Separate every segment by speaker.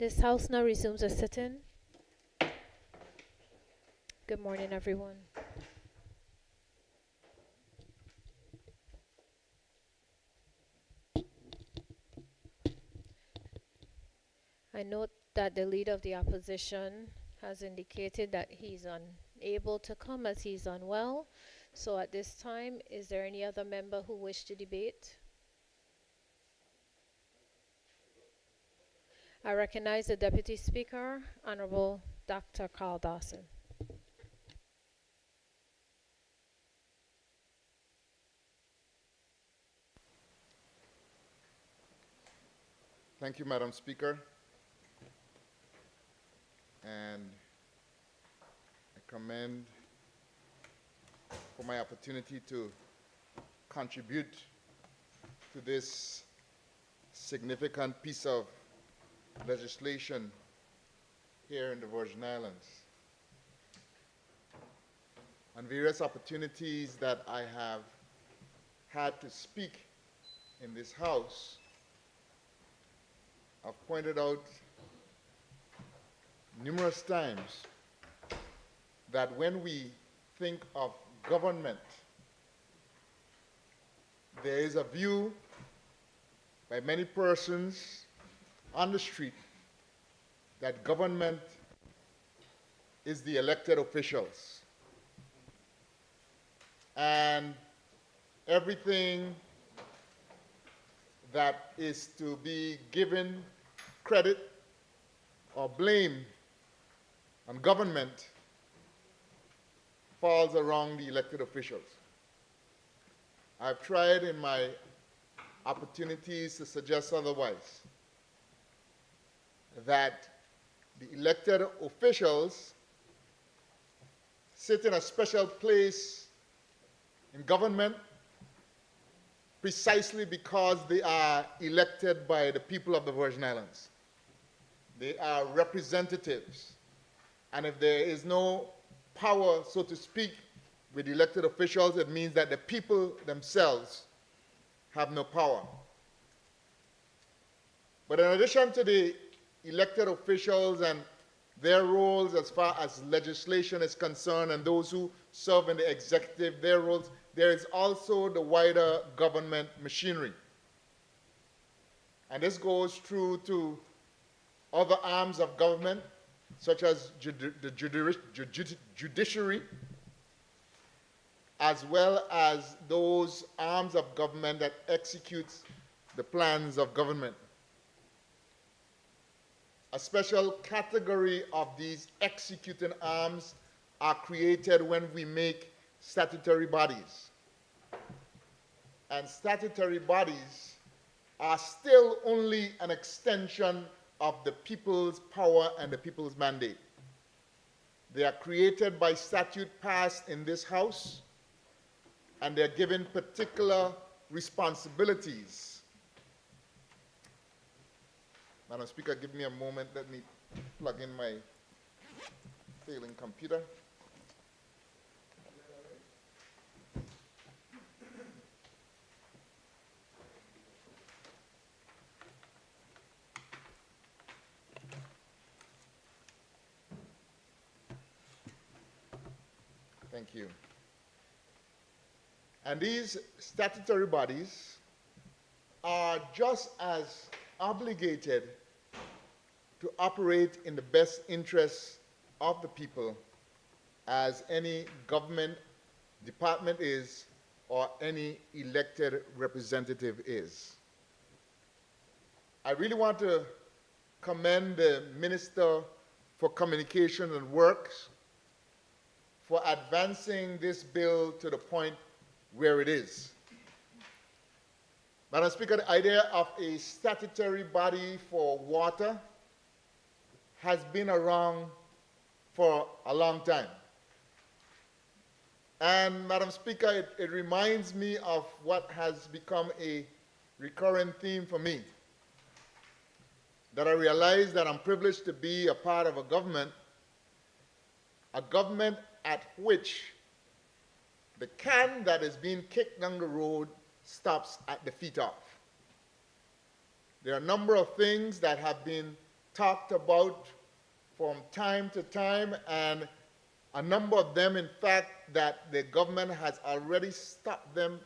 Speaker 1: This House now resumes a sitting. Good morning, everyone. I note that the leader of the opposition has indicated that he's unable to come as he's unwell. So at this time, is there any other member who wish to debate? I recognize the Deputy Speaker, Honorable Dr. Carl Dawson.
Speaker 2: Thank you, Madam Speaker. And I commend for my opportunity to contribute to this significant piece of legislation here in the Virgin Islands. On various opportunities that I have had to speak in this House, I've pointed out numerous times that when we think of government, there is a view by many persons on the street that government is the elected officials. And everything that is to be given credit or blame on government falls around the elected officials. I've tried in my opportunities to suggest otherwise, that the elected officials sit in a special place in government precisely because they are elected by the people of the Virgin Islands. They are representatives. And if there is no power, so to speak, with elected officials, it means that the people themselves have no power. But in addition to the elected officials and their roles as far as legislation is concerned, and those who serve in the executive, their roles, there is also the wider government machinery. And this goes through to other arms of government, such as the judiciary, as well as those arms of government that execute the plans of government. A special category of these executing arms are created when we make statutory bodies. And statutory bodies are still only an extension of the people's power and the people's mandate. They are created by statute passed in this House, and they're given particular responsibilities. Madam Speaker, give me a moment. Let me plug in my failing computer. Thank you. And these statutory bodies are just as obligated to operate in the best interests of the people as any government department is or any elected representative is. I really want to commend the Minister for Communications and Works for advancing this bill to the point where it is. Madam Speaker, the idea of a statutory body for water has been around for a long time. And Madam Speaker, it reminds me of what has become a recurrent theme for me, that I realize that I'm privileged to be a part of a government at which the can that is being kicked down the road stops at the feet of. There are a number of things that have been talked about from time to time, and a number of them, in fact, that the government has already stopped them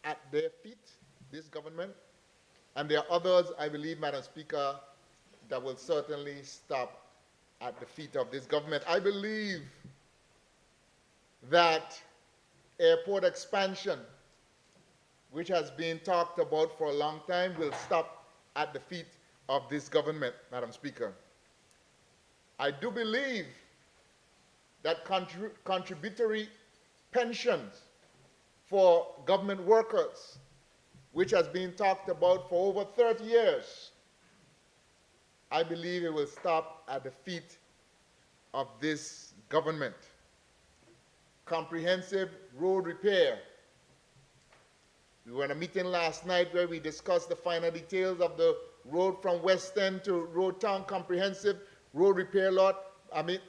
Speaker 2: at their feet, this government. And there are others, I believe, Madam Speaker, that will certainly stop at the feet of this government. I believe that airport expansion, which has been talked about for a long time, will stop at the feet of this government, Madam Speaker. I do believe that contributory pensions for government workers, which has been talked about for over 30 years, I believe it will stop at the feet of this government. Comprehensive road repair. We were in a meeting last night where we discussed the finer details of the road from West End to Road Town comprehensive road repair lot.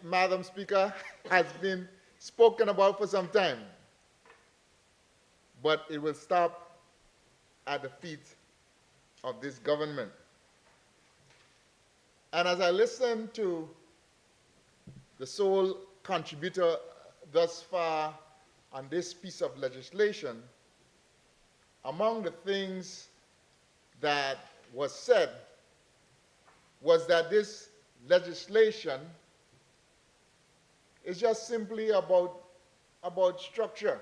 Speaker 2: Madam Speaker, has been spoken about for some time. But it will stop at the feet of this government. And as I listen to the sole contributor thus far on this piece of legislation, among the things that was said was that this legislation is just simply about structure,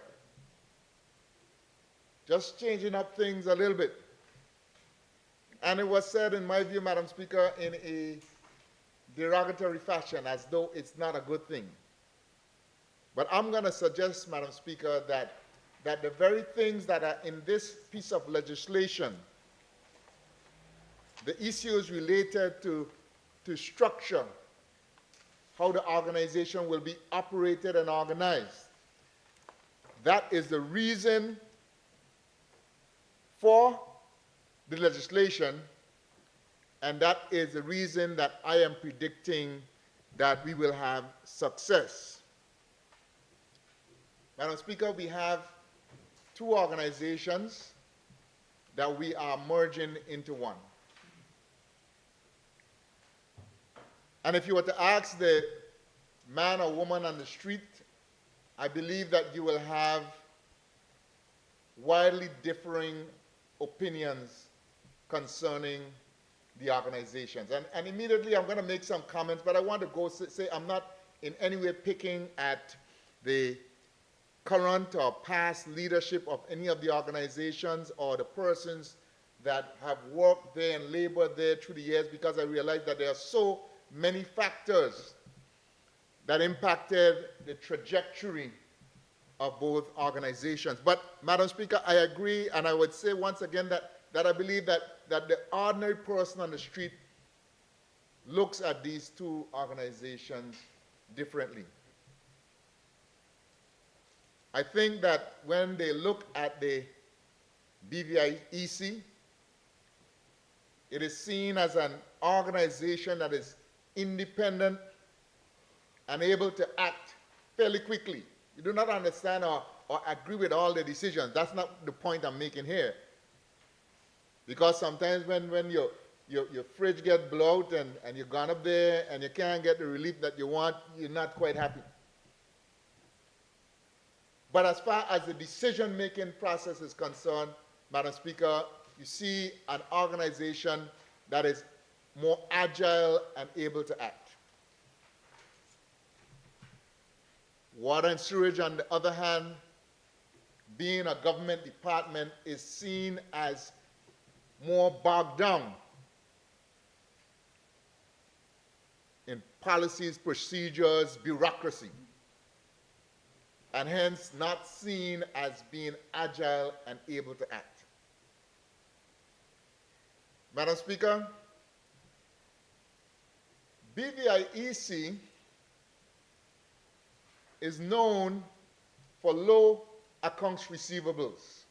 Speaker 2: just changing up things a little bit. And it was said, in my view, Madam Speaker, in a derogatory fashion, as though it's not a good thing. But I'm going to suggest, Madam Speaker, that the very things that are in this piece of legislation, the issues related to structure, how the organization will be operated and organized, that is the reason for the legislation, and that is the reason that I am predicting that we will have success. Madam Speaker, we have two organizations that we are merging into one. And if you were to ask the man or woman on the street, I believe that you will have widely differing opinions concerning the organizations. And immediately I'm going to make some comments, but I want to go say I'm not in any way picking at the current or past leadership of any of the organizations or the persons that have worked there and labored there through the years, because I realize that there are so many factors that impacted the trajectory of both organizations. But, Madam Speaker, I agree, and I would say once again that I believe that the ordinary person on the street looks at these two organizations differently. I think that when they look at the BVIEC, it is seen as an organization that is independent and able to act fairly quickly. You do not understand or agree with all the decisions. That's not the point I'm making here. Because sometimes when your fridge gets blown out and you've gone up there and you can't get the relief that you want, you're not quite happy. But as far as the decision-making process is concerned, Madam Speaker, you see an organization that is more agile and able to act. Water and Sewerage, on the other hand, being a government department, is seen as more bogged down in policies, procedures, bureaucracy, and hence not seen as being agile and able to act. Madam Speaker, BVIEC is known for low accounts receivables.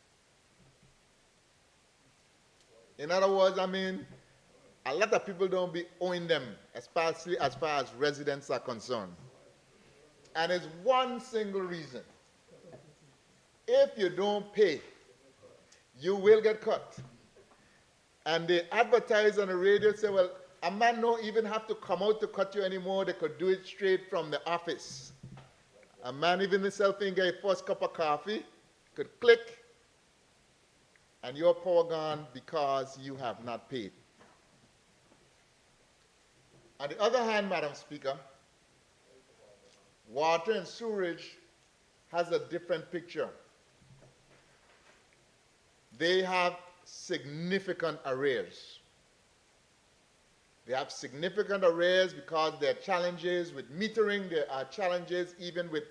Speaker 2: In other words, a lot of people don't be owing them, especially as far as residents are concerned. And it's one single reason. If you don't pay, you will get cut. And they advertise on the radio, say, well, a man don't even have to come out to cut you anymore. They could do it straight from the office. A man even himself in get first cup of coffee, could click, and your power gone because you have not paid. On the other hand, Madam Speaker, water and sewerage has a different picture. They have significant arrears. They have significant arrears because there are challenges with metering, there are challenges even with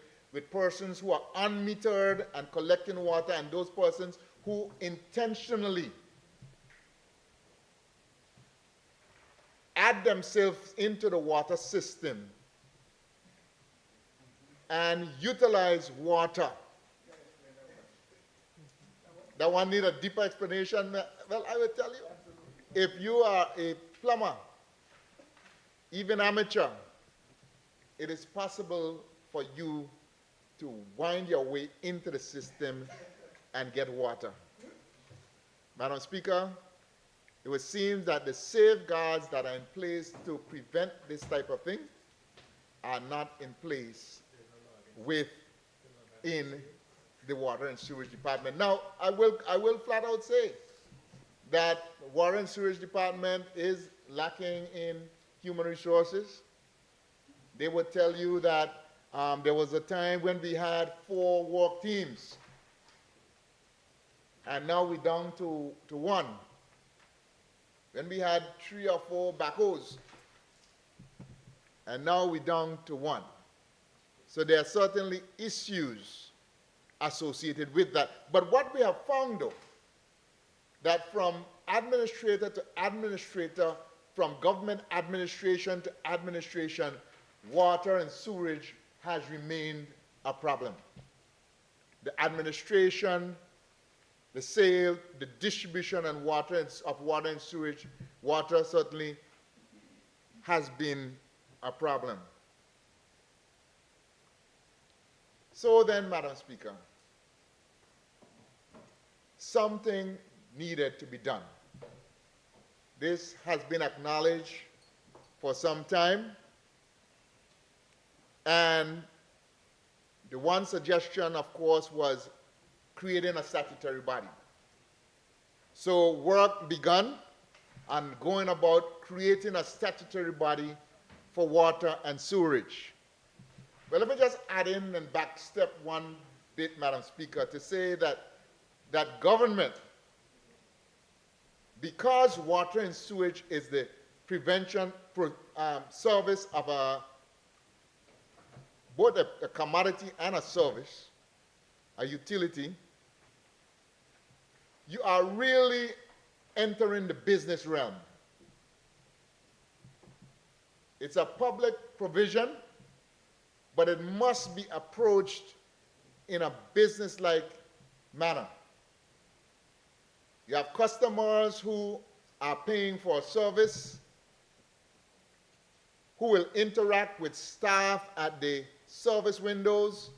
Speaker 2: persons who are unmetered and collecting water, and those persons who intentionally add themselves into the water system and utilize water. That one need a deeper explanation. Well, I will tell you. If you are a plumber, even amateur, it is possible for you to wind your way into the system and get water. Madam Speaker, it would seem that the safeguards that are in place to prevent this type of thing are not in place within the Water and Sewage Department. Now, I will flat out say that the Water and Sewage Department is lacking in human resources. They would tell you that there was a time when we had 4 work teams, and now we're down to 1. When we had 3 or 4 backhoes, and now we're down to 1. So there are certainly issues associated with that. But what we have found, though, that from administrator to administrator, from government administration to administration, water and sewerage has remained a problem. The administration, the sale, the distribution and of water and sewage, water certainly has been a problem. So then, Madam Speaker, something needed to be done. This has been acknowledged for some time, and the one suggestion, of course, was creating a statutory body. So work begun on going about creating a statutory body for water and sewerage. Well, let me just add in and backstep one bit, Madam Speaker, to say that government, because water and sewage is the prevention service of both a commodity and a service, a utility, you are really entering the business realm. It's a public provision, but it must be approached in a business-like manner. You have customers who are paying for a service, who will interact with staff at the service windows,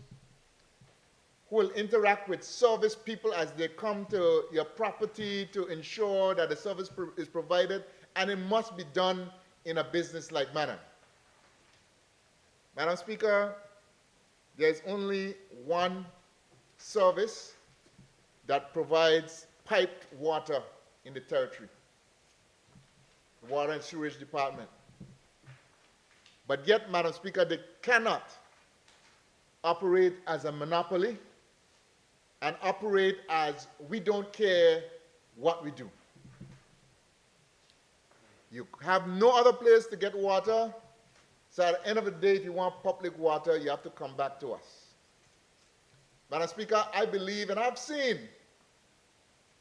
Speaker 2: who will interact with service people as they come to your property to ensure that the service is provided, and it must be done in a business-like manner. Madam Speaker, there's only one service that provides piped water in the territory, the Water and Sewerage Department. But yet, Madam Speaker, they cannot operate as a monopoly and operate as we don't care what we do. You have no other place to get water, so at the end of the day, if you want public water, you have to come back to us. Madam Speaker, I believe, and I've seen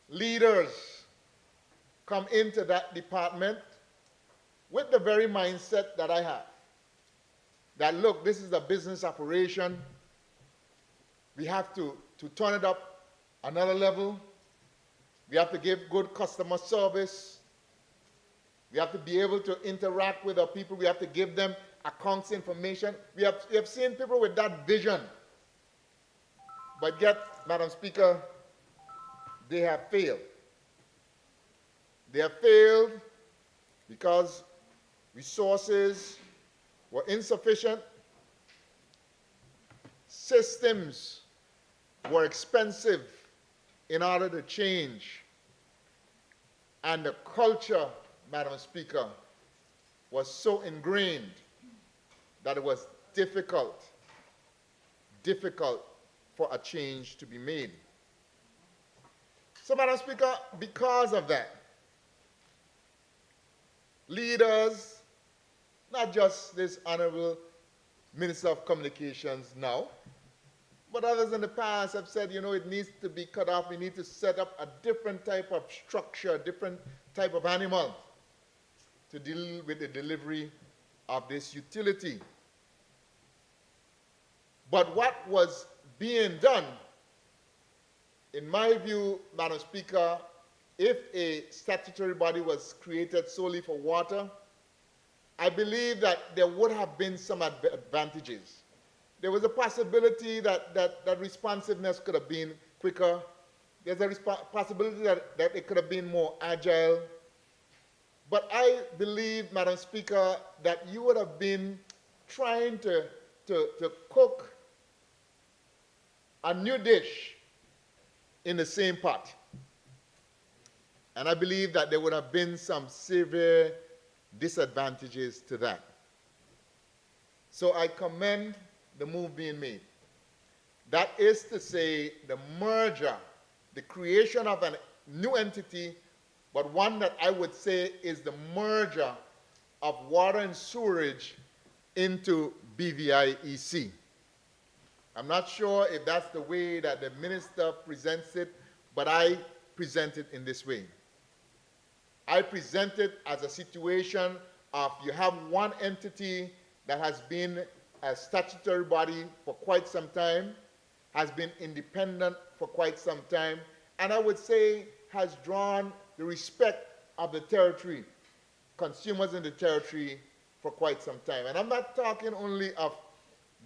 Speaker 2: leaders come into that department with the very mindset that I have. That, look, this is a business operation. We have to turn it up another level. We have to give good customer service. We have to be able to interact with our people. We have to give them accounts information. We have seen people with that vision. But yet, Madam Speaker, they have failed. They have failed because resources were insufficient, systems were expensive in order to change, and the culture, Madam Speaker, was so ingrained that it was difficult for a change to be made. So, Madam Speaker, because of that, leaders, not just this Honorable Minister of Communications now, but others in the past have said, you know, it needs to be cut off. We need to set up a different type of structure, a different type of animal to deal with the delivery of this utility. But what was being done, in my view, Madam Speaker, if a statutory body was created solely for water, I believe that there would have been some advantages. There was a possibility that responsiveness could have been quicker. There's a possibility that it could have been more agile. But I believe, Madam Speaker, that you would have been trying to cook a new dish in the same pot. And I believe that there would have been some severe disadvantages to that. So I commend the move being made. That is to say, the merger, the creation of a new entity, but one that I would say is the merger of water and sewerage into BVIEC. I'm not sure if that's the way that the minister presents it, but I present it in this way. I present it as a situation of you have one entity that has been a statutory body for quite some time, has been independent for quite some time, and I would say has drawn the respect of the territory, consumers in the territory for quite some time. And I'm not talking only of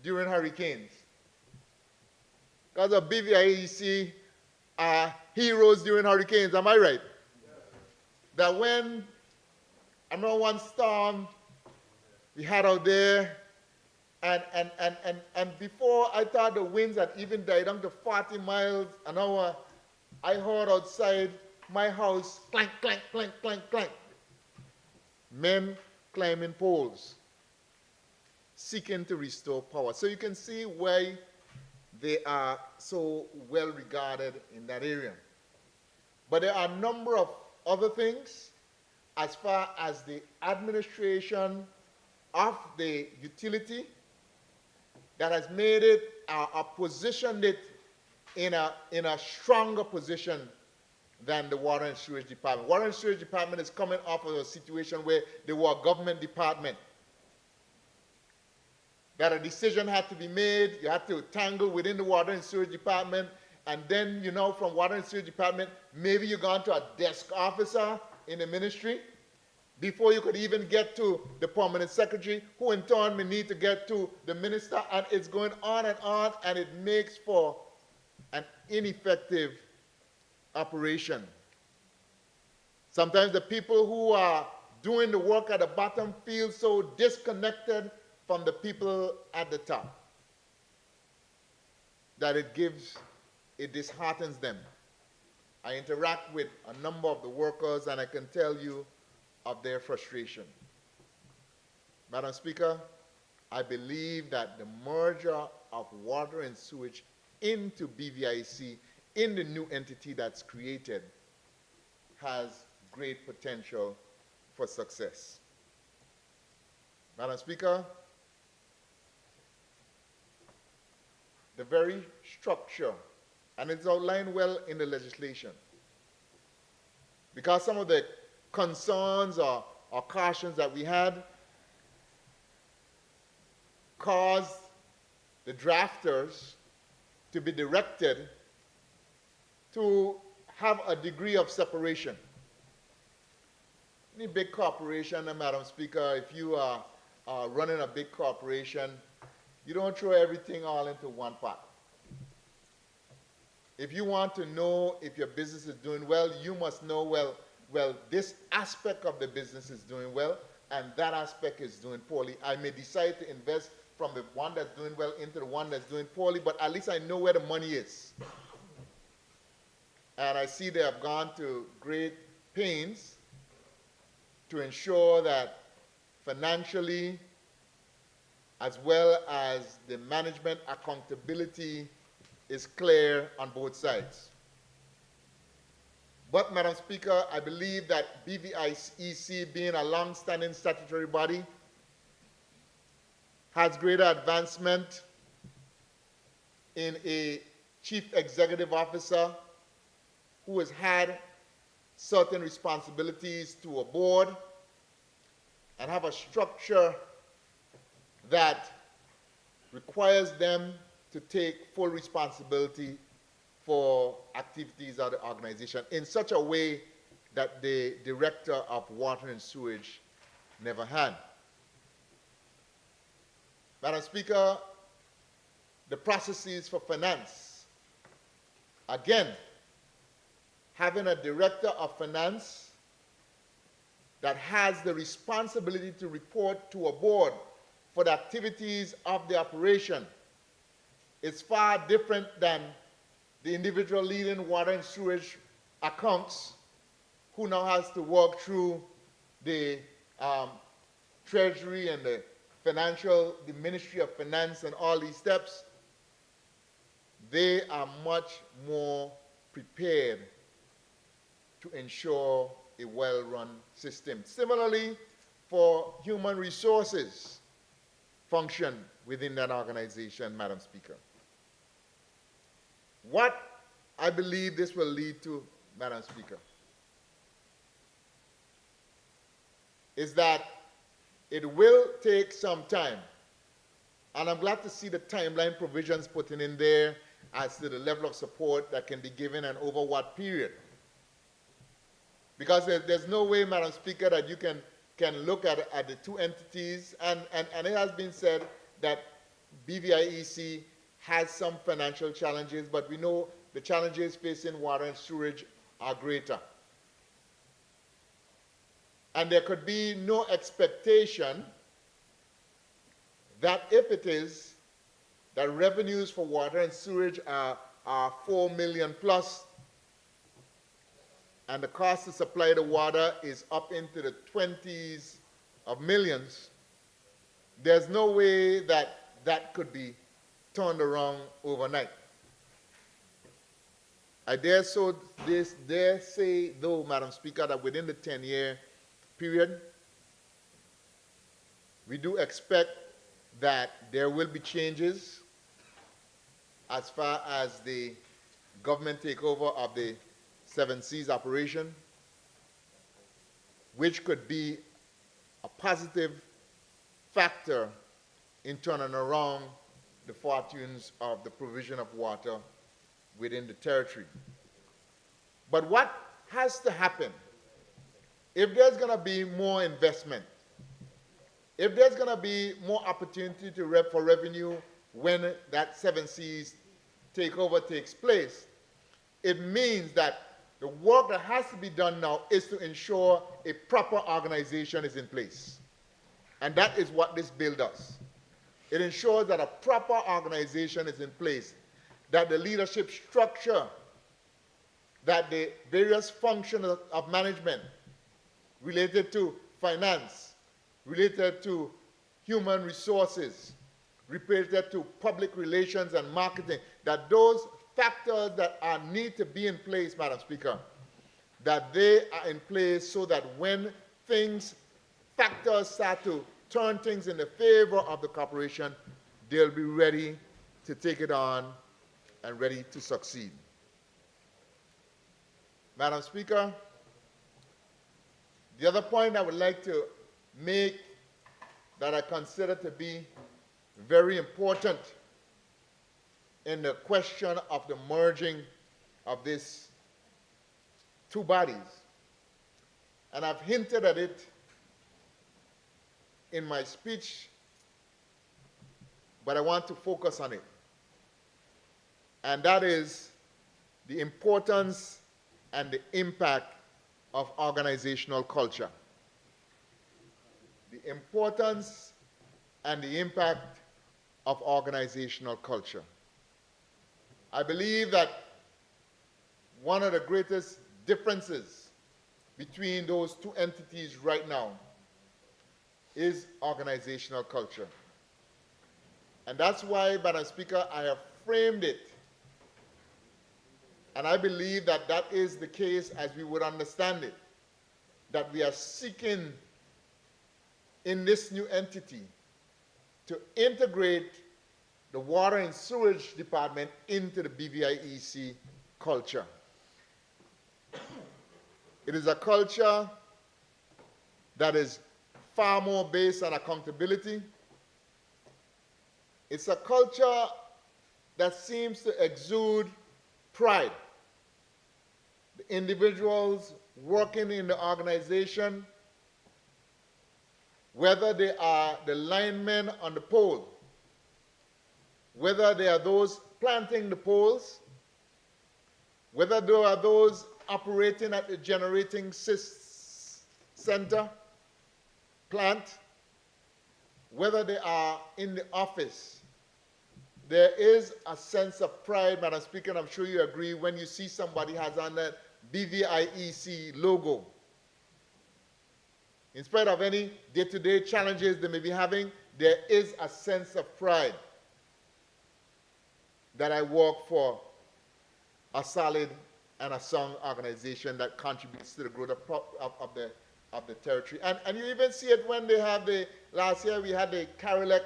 Speaker 2: during hurricanes. Because of BVIEC are heroes during hurricanes, am I right? Yes. That when, I know one storm we had out there, and before I thought the winds had even died down to 40 miles an hour, I heard outside my house, clank, clank, clank, clank, clank. Men climbing poles, seeking to restore power. So you can see why they are so well regarded in that area. But there are a number of other things as far as the administration of the utility that has made it, positioned it in a stronger position than the Water and Sewage Department. Water and Sewage Department is coming off of a situation where they were a government department, that a decision had to be made, you had to tangle within the Water and Sewage Department, and then, you know, from Water and Sewage Department, maybe you gone to a desk officer in the ministry before you could even get to the permanent secretary, who in turn may need to get to the minister, and it's going on, and it makes for an ineffective operation. Sometimes the people who are doing the work at the bottom feel so disconnected from the people at the top that it disheartens them. I interact with a number of the workers, and I can tell you of their frustration. Madam Speaker, I believe that the merger of water and sewage into BVIC, in the new entity that's created, has great potential for success. Madam Speaker, the very structure, and it's outlined well in the legislation, because some of the concerns or cautions that we had caused the drafters to be directed to have a degree of separation. Any big corporation, Madam Speaker, if you are running a big corporation, you don't throw everything all into one pot. If you want to know if your business is doing well, you must know, well, this aspect of the business is doing well, and that aspect is doing poorly. I may decide to invest from the one that's doing well into the one that's doing poorly, but at least I know where the money is. And I see they have gone to great pains to ensure that financially, as well as the management accountability, is clear on both sides. But, Madam Speaker, I believe that BVIEC, being a long-standing statutory body, has greater advancement in a chief executive officer who has had certain responsibilities to a board and have a structure that requires them to take full responsibility for activities of the organization in such a way that the director of water and sewage never had. Madam Speaker, the processes for finance, again, having a director of finance that has the responsibility to report to a board for the activities of the operation is far different than the individual leading water and sewage accounts who now has to work through the treasury and the Ministry of Finance and all these steps. They are much more prepared to ensure a well-run system. Similarly, for human resources function within that organization, Madam Speaker. What I believe this will lead to, Madam Speaker, is that it will take some time, and I'm glad to see the timeline provisions put in there as to the level of support that can be given and over what period. Because there's no way, Madam Speaker, that you can look at the two entities, and it has been said that BVIEC has some financial challenges, but we know the challenges facing water and sewage are greater. And there could be no expectation that if it is that revenues for water and sewage are 4 million plus, and the cost to supply the water is up into the 20s of millions, there's no way that that could be turned around overnight. I dare say, though, Madam Speaker, that within the 10-year period, we do expect that there will be changes as far as the government takeover of the Seven Seas operation, which could be a positive factor in turning around the fortunes of the provision of water within the territory. But what has to happen if there's going to be more investment, if there's going to be more opportunity for revenue when that Seven Seas takeover takes place? It means that the work that has to be done now is to ensure a proper organization is in place. And that is what this bill does. It ensures that a proper organization is in place, that the leadership structure, that the various functions of management related to finance, related to human resources, related to public relations and marketing, that those factors that need to be in place, Madam Speaker, that they are in place so that when factors start to turn things in the favor of the corporation, they'll be ready to take it on and ready to succeed. Madam Speaker, the other point I would like to make that I consider to be very important in the question of the merging of these two bodies, and I've hinted at it in my speech, but I want to focus on it, and that is the importance and the impact of organizational culture. the importance and the impact of organizational culture. I believe that one of the greatest differences between those two entities right now is organizational culture. And that's why, Madam Speaker, I have framed it. And I believe that that is the case as we would understand it, that we are seeking in this new entity to integrate the Water and Sewage Department into the BVIEC culture. It is a culture that is far more based on accountability. It's a culture that seems to exude pride. The individuals working in the organization, whether they are the linemen on the pole, whether they are those planting the poles, whether they are those operating at the generating center, plant, whether they are in the office, there is a sense of pride, Madam Speaker, and I'm sure you agree when you see somebody has on that BVIEC logo. In spite of any day-to-day challenges they may be having, there is a sense of pride that I work for a solid and a sound organization that contributes to the growth of the territory. And you even see it when they have last year we had the Carolec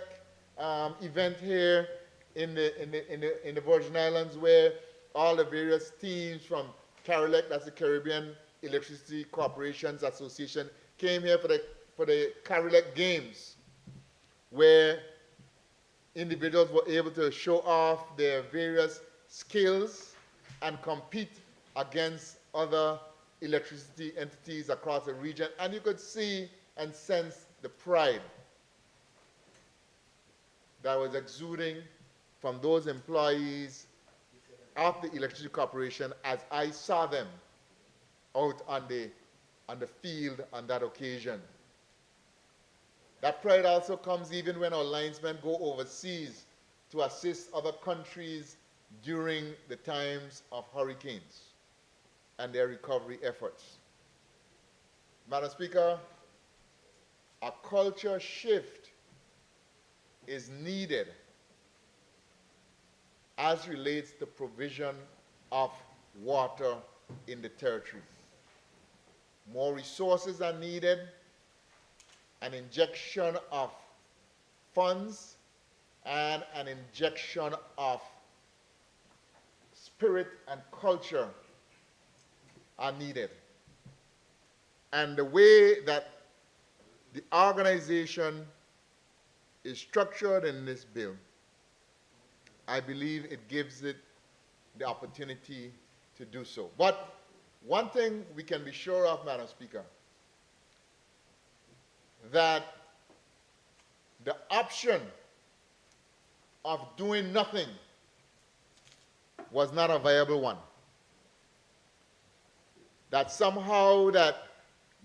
Speaker 2: event here in the Virgin Islands, where all the various teams from Carolec, that's the Caribbean Electricity Corporations Association, came here for the Carolec Games, where individuals were able to show off their various skills and compete against other electricity entities across the region. And you could see and sense the pride that was exuding from those employees of the Electricity Corporation as I saw them out on the field on that occasion. That pride also comes even when our linesmen go overseas to assist other countries during the times of hurricanes and their recovery efforts. Madam Speaker, a culture shift is needed as relates to provision of water in the territory. More resources are needed, an injection of funds, and an injection of spirit and culture are needed. And the way that the organization is structured in this bill, I believe it gives it the opportunity to do so. But one thing we can be sure of, Madam Speaker, that the option of doing nothing was not a viable one. That somehow that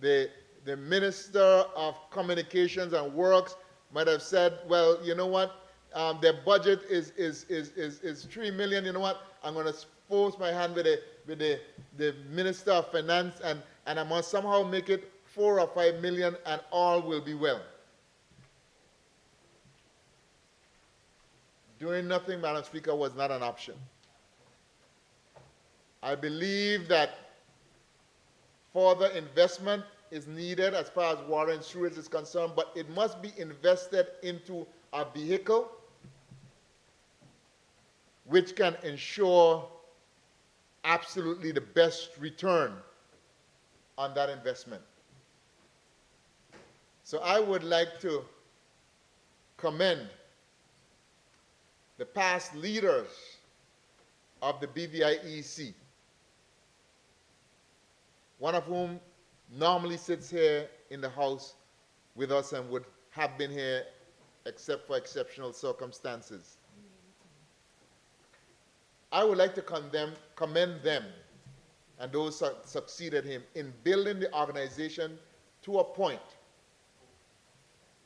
Speaker 2: the Minister of Communications and Works might have said, well, you know what, their budget is 3 million, you know what, I'm going to force my hand with the Minister of Finance and I must somehow make it 4 or 5 million and all will be well. Doing nothing, Madam Speaker, was not an option. I believe that further investment is needed as far as water and sewage is concerned, but it must be invested into a vehicle which can ensure absolutely the best return on that investment. So I would like to commend the past leaders of the BVIEC, one of whom normally sits here in the House with us and would have been here except for exceptional circumstances. I would like to commend them and those who succeeded him in building the organization to a point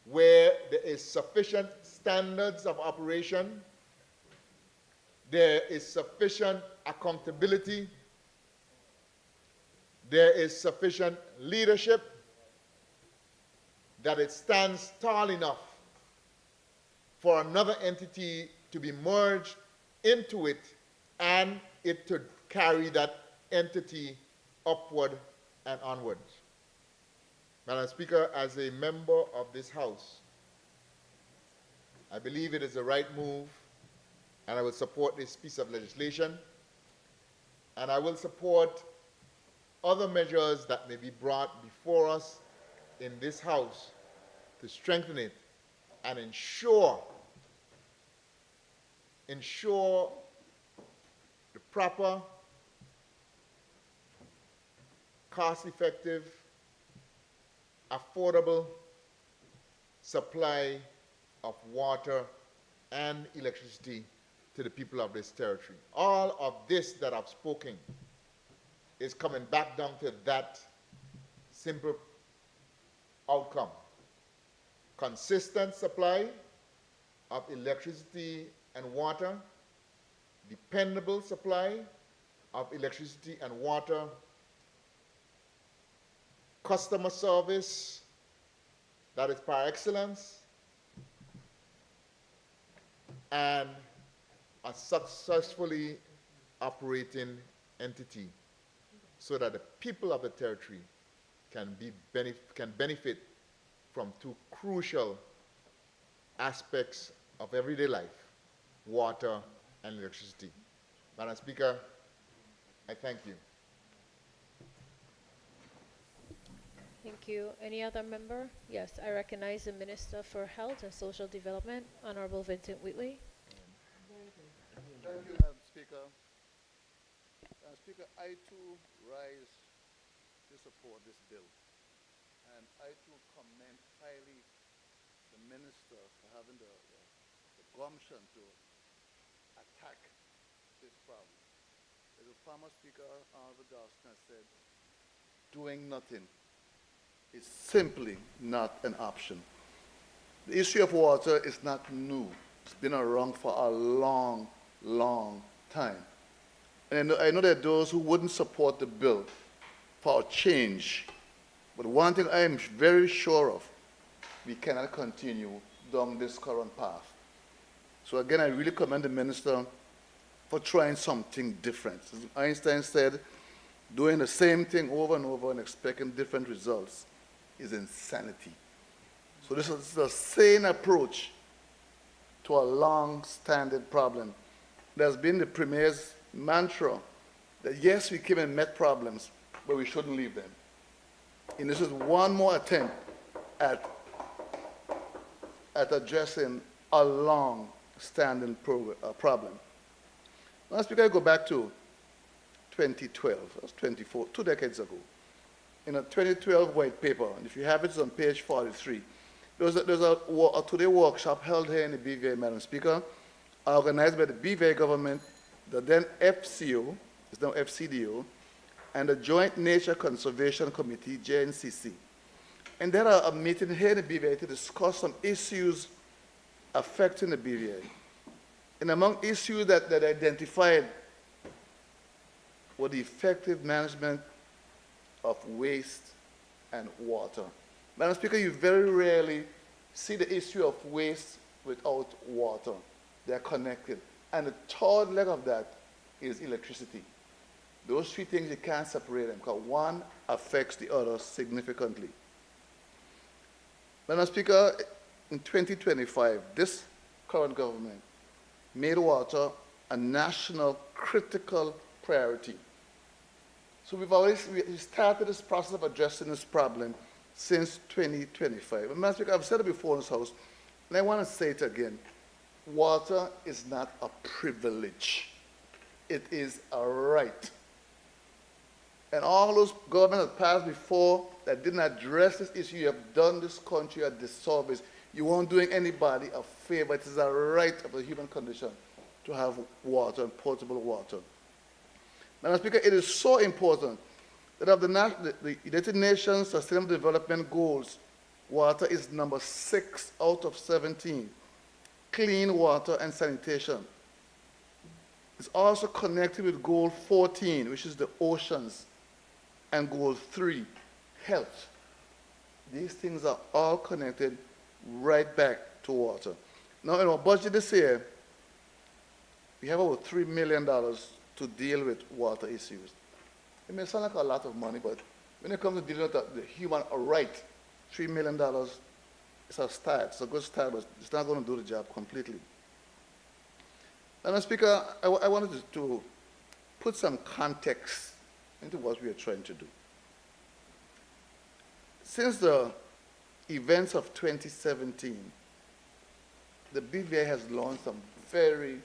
Speaker 2: where there is sufficient standards of operation, there is sufficient accountability, there is sufficient leadership, that it stands tall enough for another entity to be merged into it and it to carry that entity upward and onwards. Madam Speaker, as a member of this House, I believe it is the right move, and I will support this piece of legislation, and I will support other measures that may be brought before us in this House to strengthen it and ensure the proper, cost-effective, affordable supply of water and electricity to the people of this territory. All of this that I've spoken is coming back down to that simple outcome. Consistent supply of electricity and water, dependable supply of electricity and water, customer service that is par excellence, and a successfully operating entity so that the people of the territory can benefit from two crucial aspects of everyday life: water and electricity. Madam Speaker, I thank you.
Speaker 1: Thank you. Any other member? Yes, I recognize the Minister for Health and Social Development, Honorable Vincent Whitley.
Speaker 3: Thank you, Madam Speaker. Madam Speaker, I too rise to support this bill. And I too commend highly the Minister for having the gumption to attack this problem. As the former Speaker, Honorable Dawson, has said, doing nothing is simply not an option. The issue of water is not new. It's been around for a long, long time. And I know there are those who wouldn't support the bill for a change. But one thing I am very sure of, we cannot continue down this current path. So again, I really commend the Minister for trying something different. As Einstein said, doing the same thing over and over and expecting different results is insanity. So this is the sane approach to a long-standing problem. There's been the Premier's mantra that yes, we came and met problems, but we shouldn't leave them. And this is one more attempt at addressing a long-standing problem. Now, Speaker, I go back to 2012, that's 2 decades ago. In a 2012 white paper, and if you have it, it's on page 43. There's a two-day workshop held here in the BVI, Madam Speaker, organized by the BVI government, the then FCO, it's now FCDO, and the Joint Nature Conservation Committee, JNCC. And there are a meeting here in the BVI to discuss some issues affecting the BVI. And among issues that identified were the effective management of waste and water. Madam Speaker, you very rarely see the issue of waste without water. They're connected. And the third leg of that is electricity. Those three things, you can't separate them because one affects the other significantly. Madam Speaker, in 2025, this current government made water a national critical priority. So we started this process of addressing this problem since 2025. And Madam Speaker, I've said it before in this House, and I want to say it again. Water is not a privilege. It is a right. And all those governments that passed before that didn't address this issue, you have done this country a disservice. You weren't doing anybody a favor. It is a right of the human condition to have water and potable water. Madam Speaker, it is so important that of the United Nations Sustainable Development Goals Water is number 6 out of 17. Clean water and sanitation. It's also connected with goal 14, which is the oceans, and goal 3, health. These things are all connected right back to water. Now, in our budget this year, we have over $3 million to deal with water issues. It may sound like a lot of money, but when it comes to dealing with the human right, $3 million is a start. It's a good start, but it's not going to do the job completely. And, Speaker, I wanted to put some context into what we are trying to do. Since the events of 2017, the BVI has learned some very,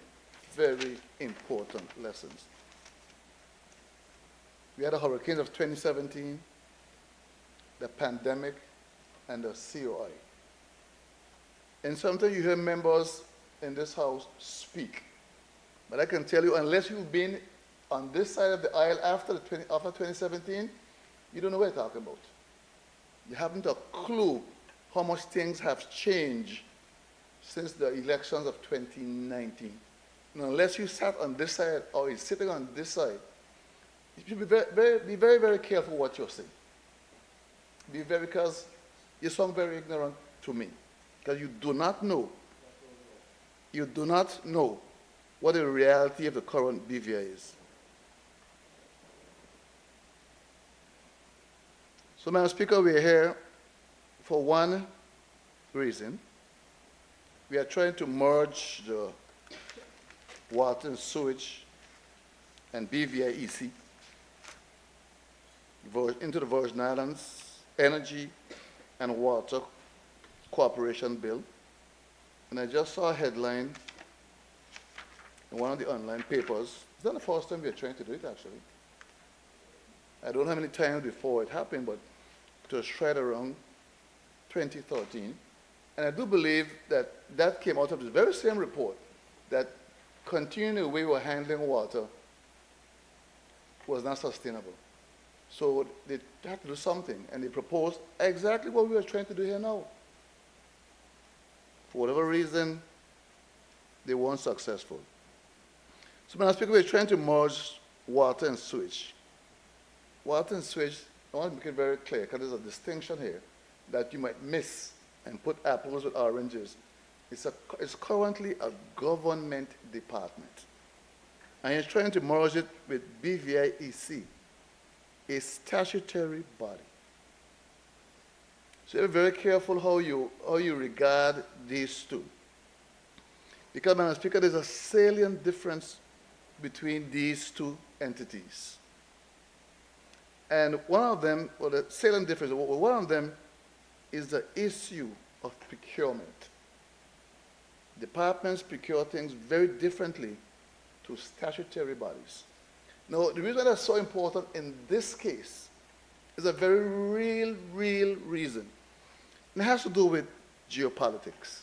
Speaker 3: very important lessons. We had the hurricanes of 2017, the pandemic, and the COI. And sometimes you hear members in this house speak. But I can tell you, unless you've been on this side of the aisle after 2017, you don't know what you're talking about. You haven't a clue how much things have changed since the elections of 2019. And unless you sat on this side or you're sitting on this side, you should be very, very careful what you're saying. Because you sound very ignorant to me. Because you do not know what the reality of the current BVI is. So, Madam Speaker, we are here for one reason. We are trying to merge the water and sewage and BVI EC into the Virgin Islands Energy and Water Cooperation Bill. And I just saw a headline in one of the online papers. It's not the first time we are trying to do it, actually. I don't know how many times before it happened, but it was right around 2013. And I do believe that that came out of this very same report, that continuing the way we were handling water was not sustainable. So they had to do something, and they proposed exactly what we are trying to do here now. For whatever reason, they weren't successful. So, Madam Speaker, we're trying to merge water and sewage. Water and sewage, I want to make it very clear, because there's a distinction here that you might miss and put apples with oranges. It's currently a government department. And you're trying to merge it with BVI-EC, a statutory body. So you're very careful how you regard these two. Because, Madam Speaker, there's a salient difference between these two entities. And one of them, or the salient difference, one of them is the issue of procurement. Departments procure things very differently to statutory bodies. Now, the reason that's so important in this case is a very real reason. And it has to do with geopolitics.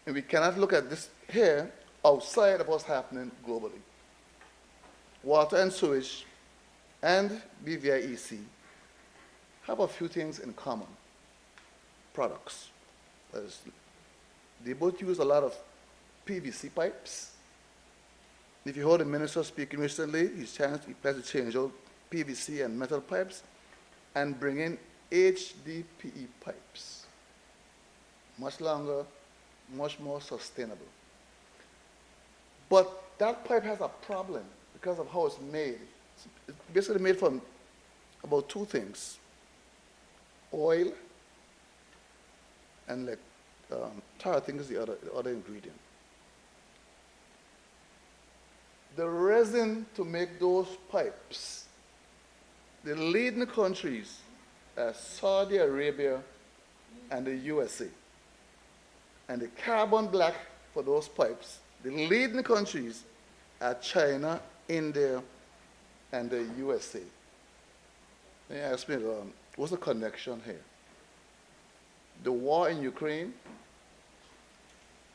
Speaker 3: And we cannot look at this here outside of what's happening globally. Water and sewage and BVI-EC have a few things in common. Products. They both use a lot of PVC pipes. If you heard the minister speaking recently, he plans to change out PVC and metal pipes and bring in HDPE pipes. Much longer, much more sustainable. But that pipe has a problem because of how it's made. It's basically made from about two things: oil and tar, I think is the other ingredient. The resin to make those pipes, the leading countries are Saudi Arabia and the USA. And the carbon black for those pipes, the leading countries are China, India, and the USA. Then you ask me, what's the connection here? The war in Ukraine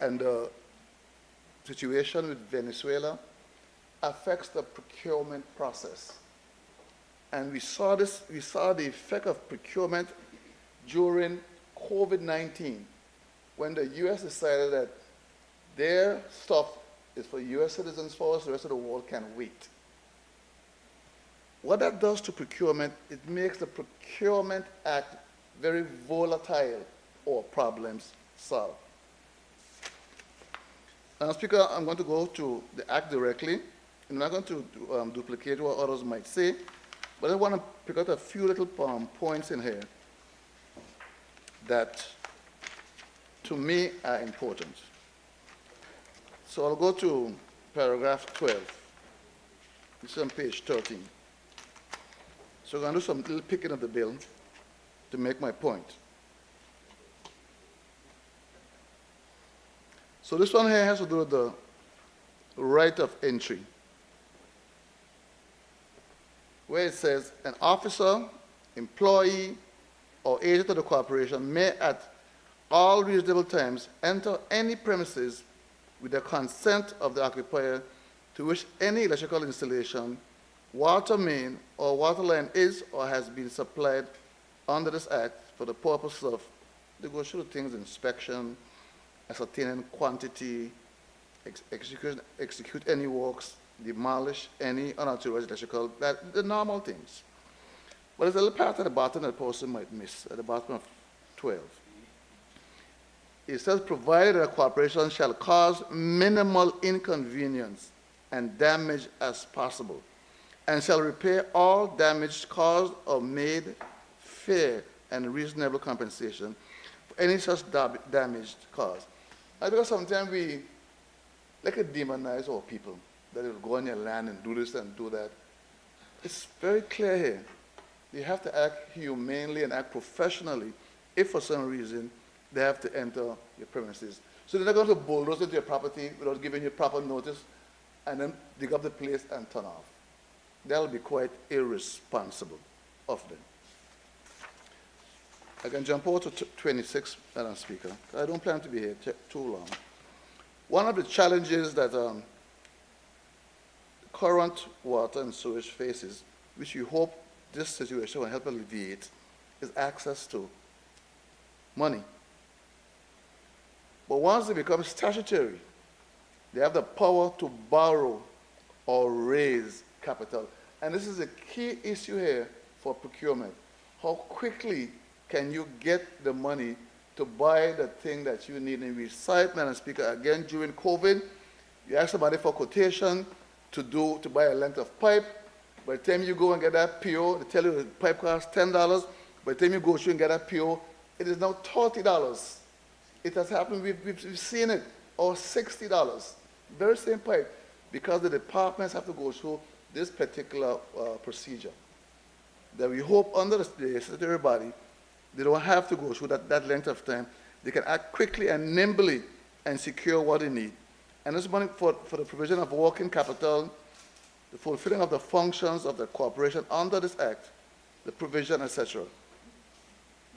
Speaker 3: and the situation with Venezuela affects the procurement process. And we saw the effect of procurement during COVID-19, when the U.S. decided that their stuff is for U.S. citizens first, the rest of the world can wait. What that does to procurement, it makes the Procurement Act very volatile or problems solved. Speaker, I'm going to go to the Act directly. I'm not going to duplicate what others might say, but I want to pick out a few little points in here that, to me, are important. So I'll go to paragraph 12. This is on page 13. So I'm going to do some little picking of the bill to make my point. So this one here has to do with the right of entry, where it says an officer, employee, or agent of the corporation may at all reasonable times enter any premises with the consent of the occupier to which any electrical installation, water main, or water line is or has been supplied under this act for the purpose of, they go through things, inspection, ascertaining quantity, execute any works, demolish any unauthorized electrical, the normal things. But there's a little part at the bottom that a person might miss, at the bottom of 12. It says, provided that a corporation shall cause minimal inconvenience and damage as possible, and shall repair all damage caused or made fair and reasonable compensation for any such damage caused. And because sometimes we like to demonize our people, that they will go on your land and do this and do that. It's very clear here. You have to act humanely and act professionally if for some reason they have to enter your premises. So they're not going to bulldoze into your property without giving you proper notice and then dig up the place and turn off. That'll be quite irresponsible of them. I can jump over to 26, Madam Speaker. I don't plan to be here too long. One of the challenges that current water and sewage faces, which we hope this situation will help alleviate, is access to money. But once they become statutory, they have the power to borrow or raise capital. And this is a key issue here for procurement. How quickly can you get the money to buy the thing that you need? And we cite, Madam Speaker, again, during COVID, you ask somebody for quotation to buy a length of pipe. By the time you go and get that PO, they tell you the pipe costs $10. By the time you go through and get that PO, it is now $30. It has happened, we've seen it, or $60. Very same pipe, because the departments have to go through this particular procedure. That we hope under the statutory body, they don't have to go through that length of time. They can act quickly and nimbly and secure what they need. And this money for the provision of working capital, the fulfilling of the functions of the corporation under this act, the provision, etc.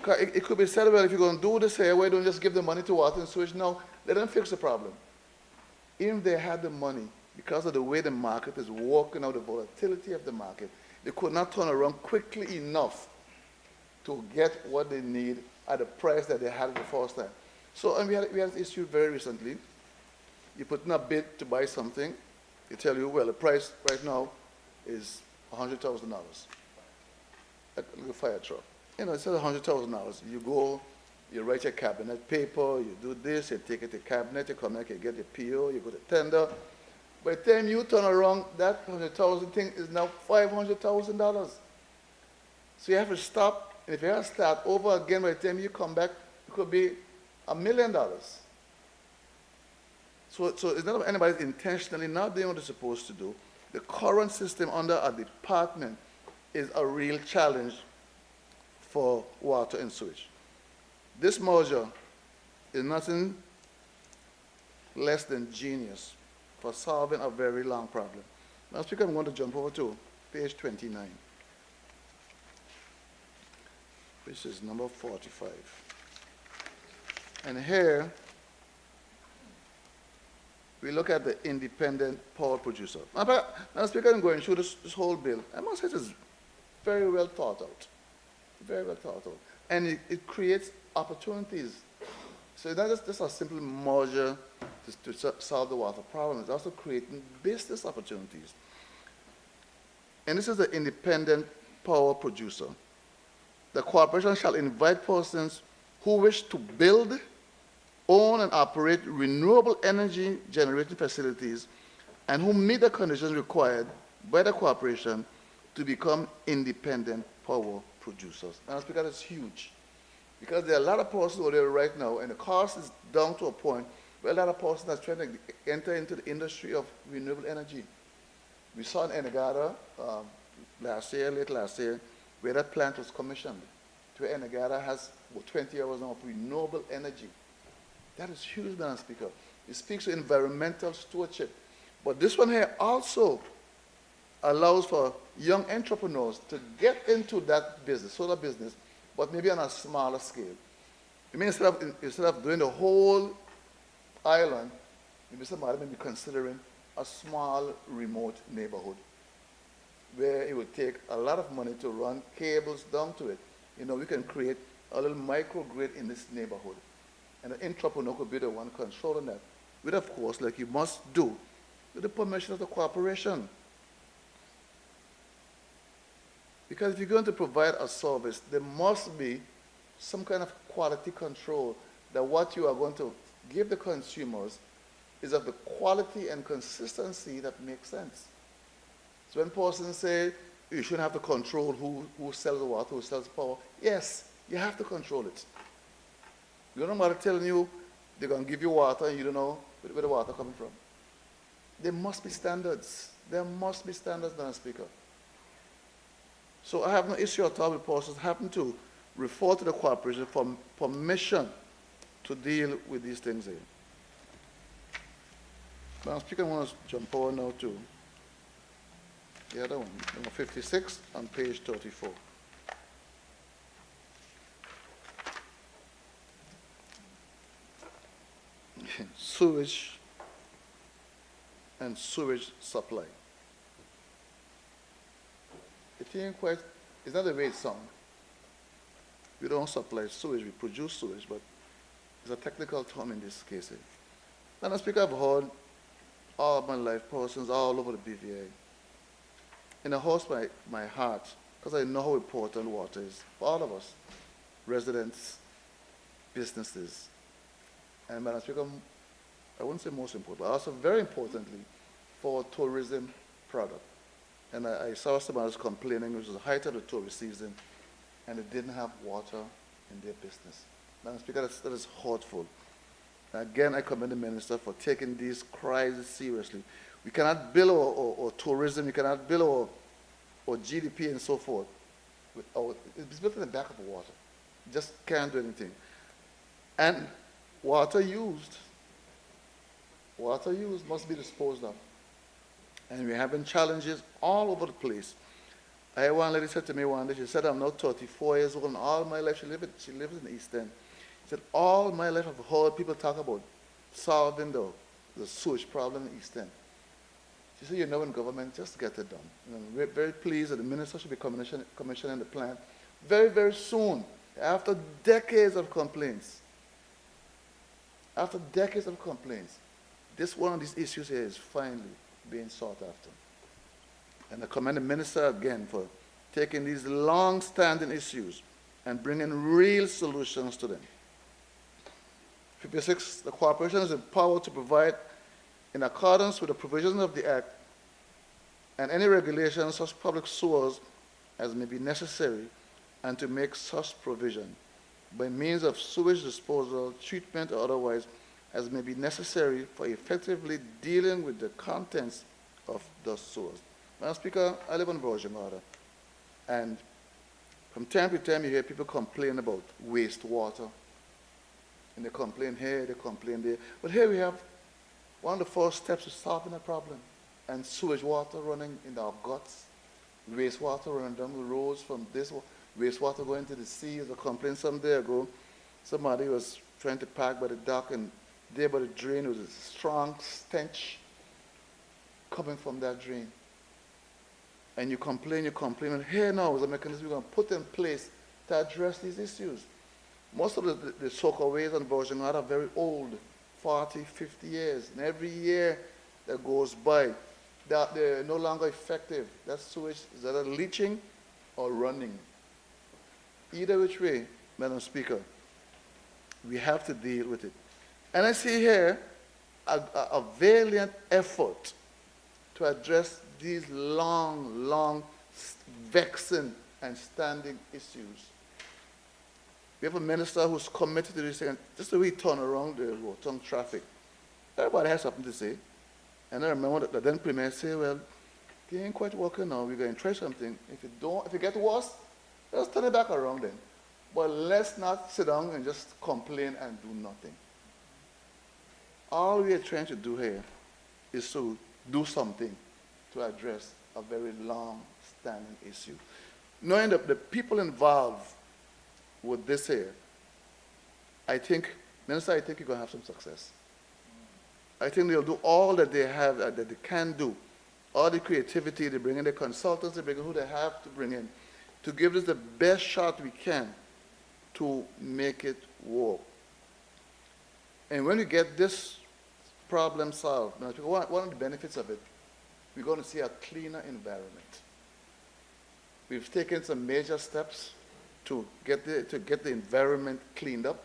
Speaker 3: It could be said, well, if you're going to do this here, why don't you just give the money to water and sewage? No, let them fix the problem. Even if they had the money, because of the way the market is working out, the volatility of the market, they could not turn around quickly enough to get what they need at the price that they had the first time. So and we had this issue very recently. You put in a bid to buy something, they tell you, well, the price right now is $100,000. Like a fire truck. You know, it says $100,000. You go, you write your cabinet paper, you do this, you take it to cabinet, you come back, you get your PO, you go to tender. By the time you turn around, that $100,000 thing is now $500,000. So you have to stop, and if you have to start over again, by the time you come back, it could be $1 million. So it's not that anybody's intentionally not doing what they're supposed to do. The current system under a department is a real challenge for water and sewage. This merger is nothing less than genius for solving a very long problem. Now, Speaker, I'm going to jump over to page 29, which is number 45. And here, we look at the independent power producer. Now, Speaker, I'm going through this whole bill. I must say it is very well thought out. Very well thought out. And it creates opportunities. So it's not just a simple measure to solve the water problem, it's also creating business opportunities. And this is the independent power producer. The corporation shall invite persons who wish to build, own, and operate renewable energy generating facilities and who meet the conditions required by the corporation to become independent power producers. And I think that is huge. Because there are a lot of persons over there right now, and the cost is down to a point where a lot of persons are trying to enter into the industry of renewable energy. We saw in Enegada late last year, where that plant was commissioned, to where Enegada has 20 hours now of renewable energy. That is huge, Madam Speaker. It speaks to environmental stewardship. But this one here also allows for young entrepreneurs to get into that business, solar business, but maybe on a smaller scale. I mean, instead of doing the whole island, maybe somebody may be considering a small remote neighborhood where it would take a lot of money to run cables down to it. You know, we can create a little microgrid in this neighborhood. And the entrepreneur could be the one controlling that. With, of course, like you must do, with the permission of the corporation. Because if you're going to provide a service, there must be some kind of quality control that what you are going to give the consumers is of the quality and consistency that makes sense. So when persons say you shouldn't have to control who sells the water, who sells the power, yes, you have to control it. You don't know about telling you they're going to give you water and you don't know where the water coming from. There must be standards. There must be standards, Madam Speaker. So I have no issue at all with persons having to refer to the corporation for permission to deal with these things here. Madam Speaker, I want to jump over now to the other one, number 56 on page 34. Sewage and sewage supply. It ain't quite, it's not the way it sounds. We don't supply sewage, we produce sewage, but it's a technical term in this case. Madam Speaker, I've heard all my life persons all over the BVI. And it hurts my heart because I know how important water is for all of us, residents, businesses. And Madam Speaker, I wouldn't say most important, but also very importantly for tourism product. And I saw somebody was complaining, it was the height of the tourist season, and they didn't have water in their business. Madam Speaker, that is hurtful. Again, I commend the Minister for taking these cries seriously. We cannot build our tourism, we cannot build our GDP and so forth. It's built in the back of the water. Just can't do anything. And water used must be disposed of. And we're having challenges all over the place. I had one lady said to me one day, she said, I'm now 34 years old, and all my life, she lives in the East End. She said, all my life I've heard people talk about solving the sewage problem in the East End. She said, you know, in government, just get it done. We're very pleased that the minister should be commissioning the plant very, very soon, after decades of complaints. After decades of complaints, this one of these issues here is finally being sought after. And I commend the minister again for taking these long-standing issues and bringing real solutions to them. 56, the corporation is empowered to provide, in accordance with the provisions of the Act, and any regulations such public sewers as may be necessary, and to make such provision by means of sewage disposal, treatment, or otherwise, as may be necessary for effectively dealing with the contents of the sewers. Madam Speaker, I live on Virgin Water, and from time to time you hear people complain about wastewater. And they complain here, they complain there. But here we have one of the first steps to solving the problem. And sewage water running in our guts, wastewater running down the roads from this, wastewater going to the sea. As a complaint some day ago, somebody was trying to park by the dock, and there by the drain was a strong stench coming from that drain. And you complain, and here now is a mechanism we're going to put in place to address these issues. Most of the soakaways and Virgin are very old, 40, 50 years. And every year that goes by, they're no longer effective. That sewage is either leaching or running. Either which way, Madam Speaker, we have to deal with it. And I see here a valiant effort to address these long, vexing and standing issues. We have a minister who's committed to this, and just the way he turn around the road, turn traffic. Everybody has something to say. And I remember that the then premier say, well, it ain't quite working now, we're going to try something. If it gets worse, let's turn it back around then. But let's not sit down and just complain and do nothing. All we are trying to do here is to do something to address a very long-standing issue. Knowing that the people involved with this here, Minister, I think you're going to have some success. I think they'll do all that they have, that they can do. All the creativity, they bring in the consultants, they bring in who they have to bring in, to give us the best shot we can to make it work. And when we get this problem solved, one of the benefits of it, we're going to see a cleaner environment. We've taken some major steps to get the environment cleaned up.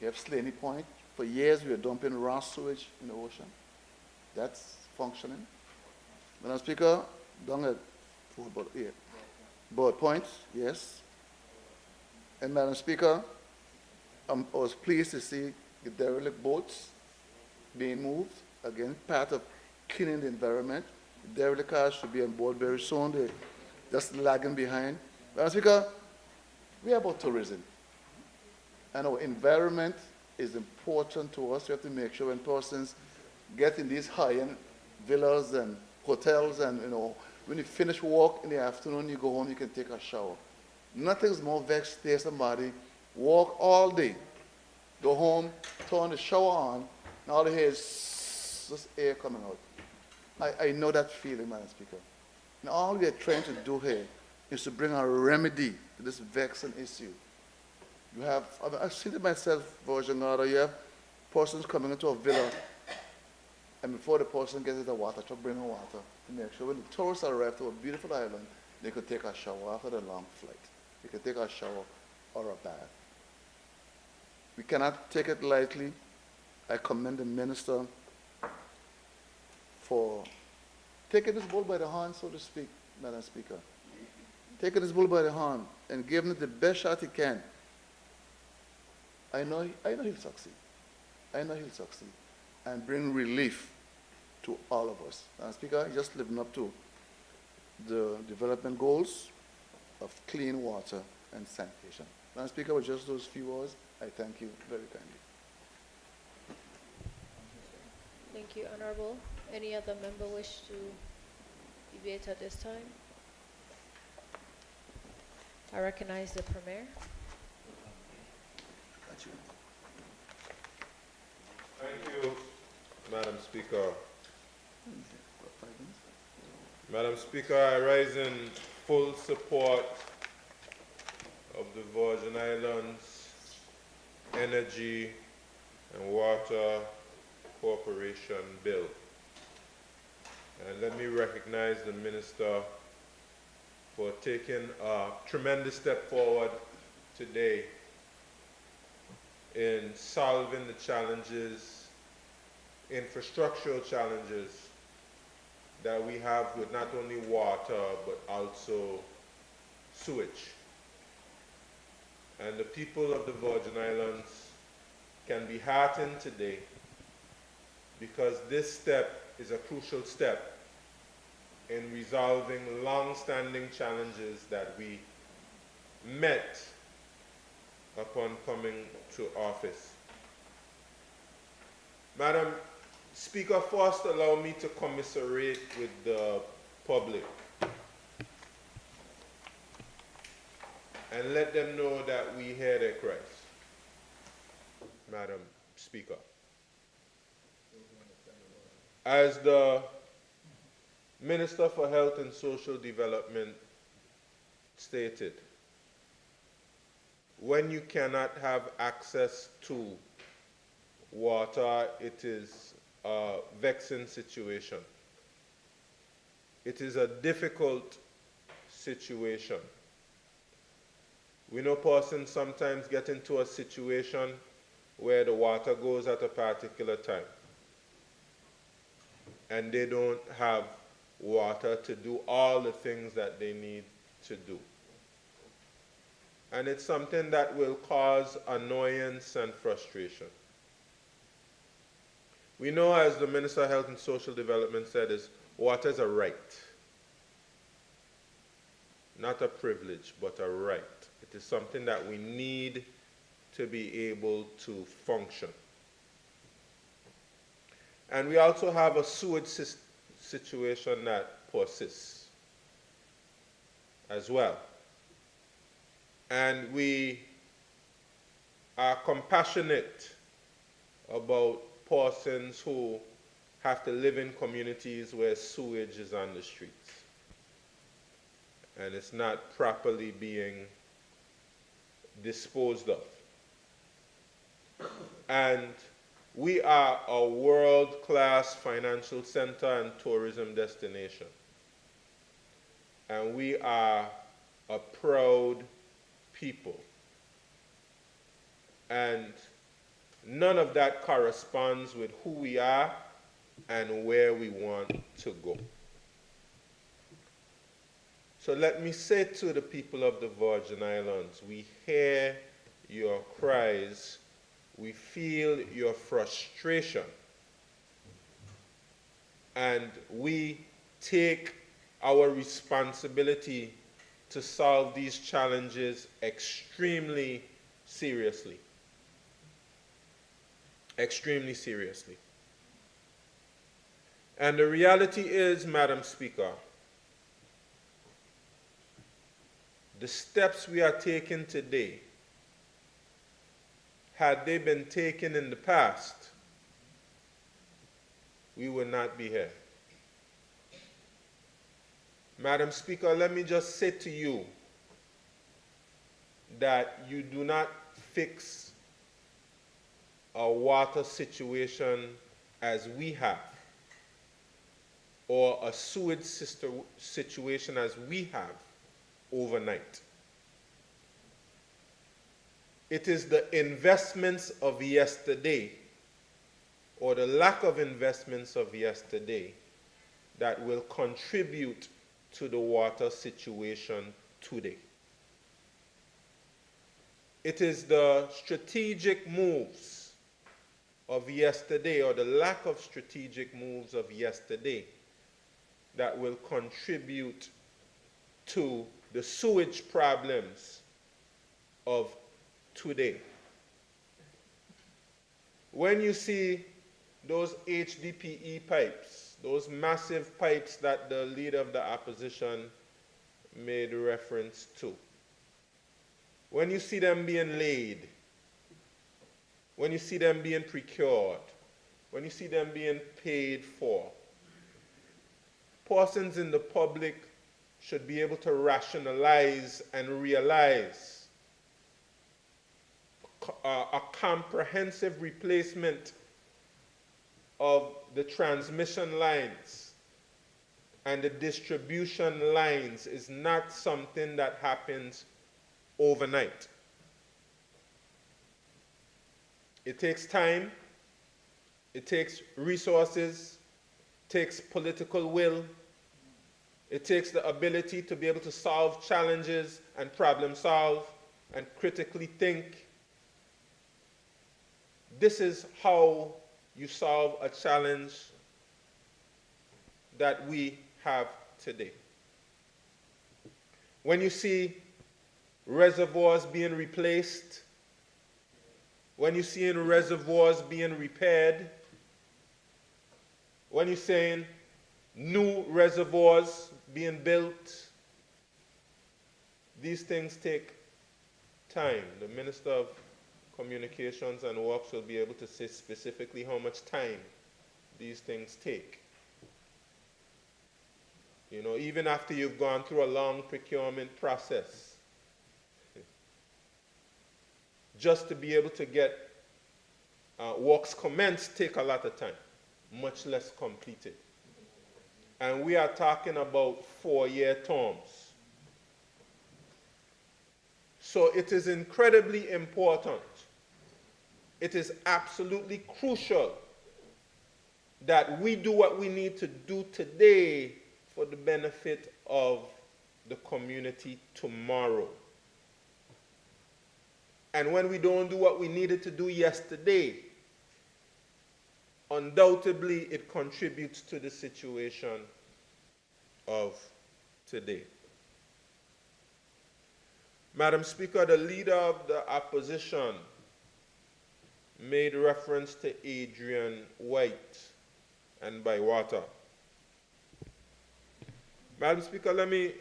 Speaker 3: You have Slaney Point. For years, we were dumping raw sewage in the ocean. That's functioning. Madam Speaker, down at Board Point, yes. And Madam Speaker, I was pleased to see the derelict boats being moved. Again, part of cleaning the environment. The derelict cars should be on board very soon. They're just lagging behind. Madam Speaker, we are about tourism. And our environment is important to us. We have to make sure when persons get in these high-end villas and hotels and, when you finish work in the afternoon, you go home, you can take a shower. Nothing's more vexed to somebody walk all day, go home, turn the shower on, and all you hear is just air coming out. I know that feeling, Madam Speaker. And all we are trying to do here is to bring a remedy to this vexing issue. I've seen it myself, Virgin Gorda, you have persons coming into a villa, and before the person gets into the water, to bring water to make sure when the tourists arrive to a beautiful island, they could take a shower after the long flight. They could take a shower or a bath. We cannot take it lightly. I commend the minister for taking this bull by the horn, so to speak, Madam Speaker. Taking this bull by the horn and giving it the best shot he can. I know he'll succeed. I know he'll succeed and bring relief to all of us. Madam Speaker, just living up to the development goals of clean water and sanitation. Madam Speaker, with just those few words, I thank you very kindly.
Speaker 1: Thank you, Honorable. Any other member wish to debate at this time? I recognize the Premier.
Speaker 3: Thank you.
Speaker 4: Thank you, Madam Speaker. Madam Speaker, I rise in full support of the Virgin Islands Energy and Water Corporation Bill. And let me recognize the Minister for taking a tremendous step forward today in solving the challenges, infrastructural challenges that we have with not only water but also sewage. And the people of the Virgin Islands can be heartened today because this step is a crucial step in resolving long-standing challenges that we met upon coming to office. Madam Speaker, first allow me to commiserate with the public and let them know that we hear their cries. Madam Speaker, as the Minister for Health and Social Development stated, when you cannot have access to water, it is a vexing situation. It is a difficult situation. We know persons sometimes get into a situation where the water goes at a particular time and they don't have water to do all the things that they need to do. And it's something that will cause annoyance and frustration. We know, as the Minister of Health and Social Development said, is water is a right. Not a privilege, but a right. It is something that we need to be able to function. And we also have a sewage situation that persists as well. And we are compassionate about persons who have to live in communities where sewage is on the streets and it's not properly being disposed of. And we are a world-class financial center and tourism destination. And we are a proud people. And none of that corresponds with who we are and where we want to go. So let me say to the people of the Virgin Islands, we hear your cries, we feel your frustration, and we take our responsibility to solve these challenges extremely seriously. Extremely seriously. And the reality is, Madam Speaker, the steps we are taking today, had they been taken in the past, we would not be here. Madam Speaker, let me just say to you that you do not fix a water situation as we have, or a sewage situation as we have, overnight. It is the investments of yesterday, or the lack of investments of yesterday, that will contribute to the water situation today. It is the strategic moves of yesterday, or the lack of strategic moves of yesterday, that will contribute to the sewage problems of today. When you see those HDPE pipes, those massive pipes that the leader of the opposition made reference to, when you see them being laid, when you see them being procured, when you see them being paid for, persons in the public should be able to rationalize and realize a comprehensive replacement of the transmission lines and the distribution lines is not something that happens overnight. It takes time, it takes resources, it takes political will, it takes the ability to be able to solve challenges and problem solve and critically think. This is how you solve a challenge that we have today. When you see reservoirs being replaced, when you're seeing reservoirs being repaired, when you're saying new reservoirs being built, these things take time. The Minister of Communications and Works will be able to say specifically how much time these things take. You know, even after you've gone through a long procurement process, just to be able to get works commenced take a lot of time, much less completed. And we are talking about 4-year terms. So it is incredibly important. It is absolutely crucial that we do what we need to do today for the benefit of the community tomorrow. And when we don't do what we needed to do yesterday, undoubtedly it contributes to the situation of today. Madam Speaker, the leader of the opposition made reference to Adrian White and Bywater. Madam Speaker, let me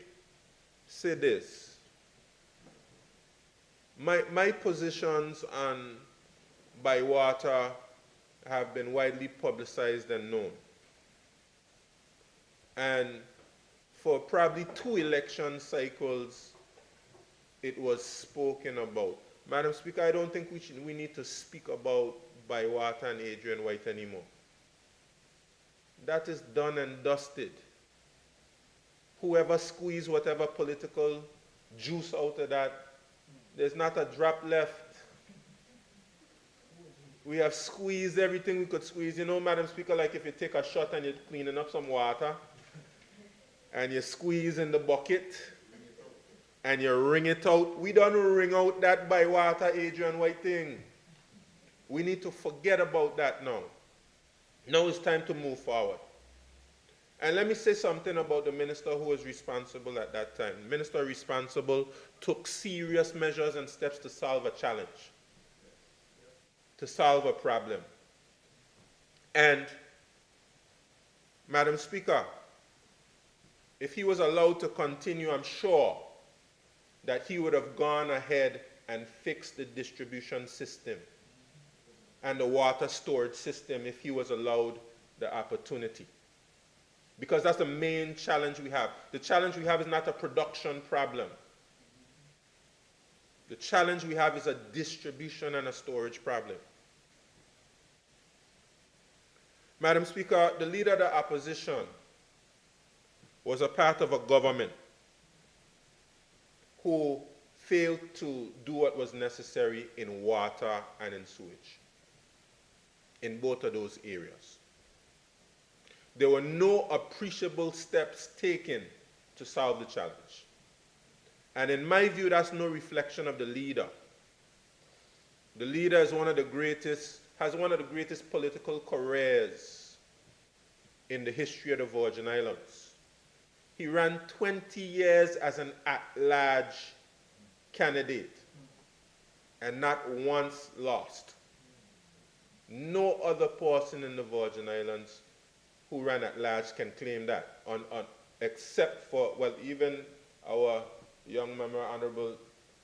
Speaker 4: say this. My positions on Bywater have been widely publicized and known. And for probably 2 election cycles, it was spoken about. Madam Speaker, I don't think we need to speak about Bywater and Adrian White anymore. That is done and dusted. Whoever squeezed whatever political juice out of that, there's not a drop left. We have squeezed everything we could squeeze. You know, Madam Speaker, like if you take a shot and you're cleaning up some water, and you squeeze in the bucket, and you wring it out. We don't wring out that Bywater, Adrian White thing. We need to forget about that now. Now it's time to move forward. And let me say something about the minister who was responsible at that time. The minister responsible took serious measures and steps to solve a challenge, to solve a problem. And, Madam Speaker, if he was allowed to continue, I'm sure that he would have gone ahead and fixed the distribution system and the water storage system if he was allowed the opportunity. Because that's the main challenge we have. The challenge we have is not a production problem. The challenge we have is a distribution and a storage problem. Madam Speaker, the leader of the opposition was a part of a government who failed to do what was necessary in water and in sewage, in both of those areas. There were no appreciable steps taken to solve the challenge. And in my view, that's no reflection of the leader. The leader is has one of the greatest political careers in the history of the Virgin Islands. He ran 20 years as an at-large candidate and not once lost. No other person in the Virgin Islands who ran at large can claim that, except for, well, even our young member, Honorable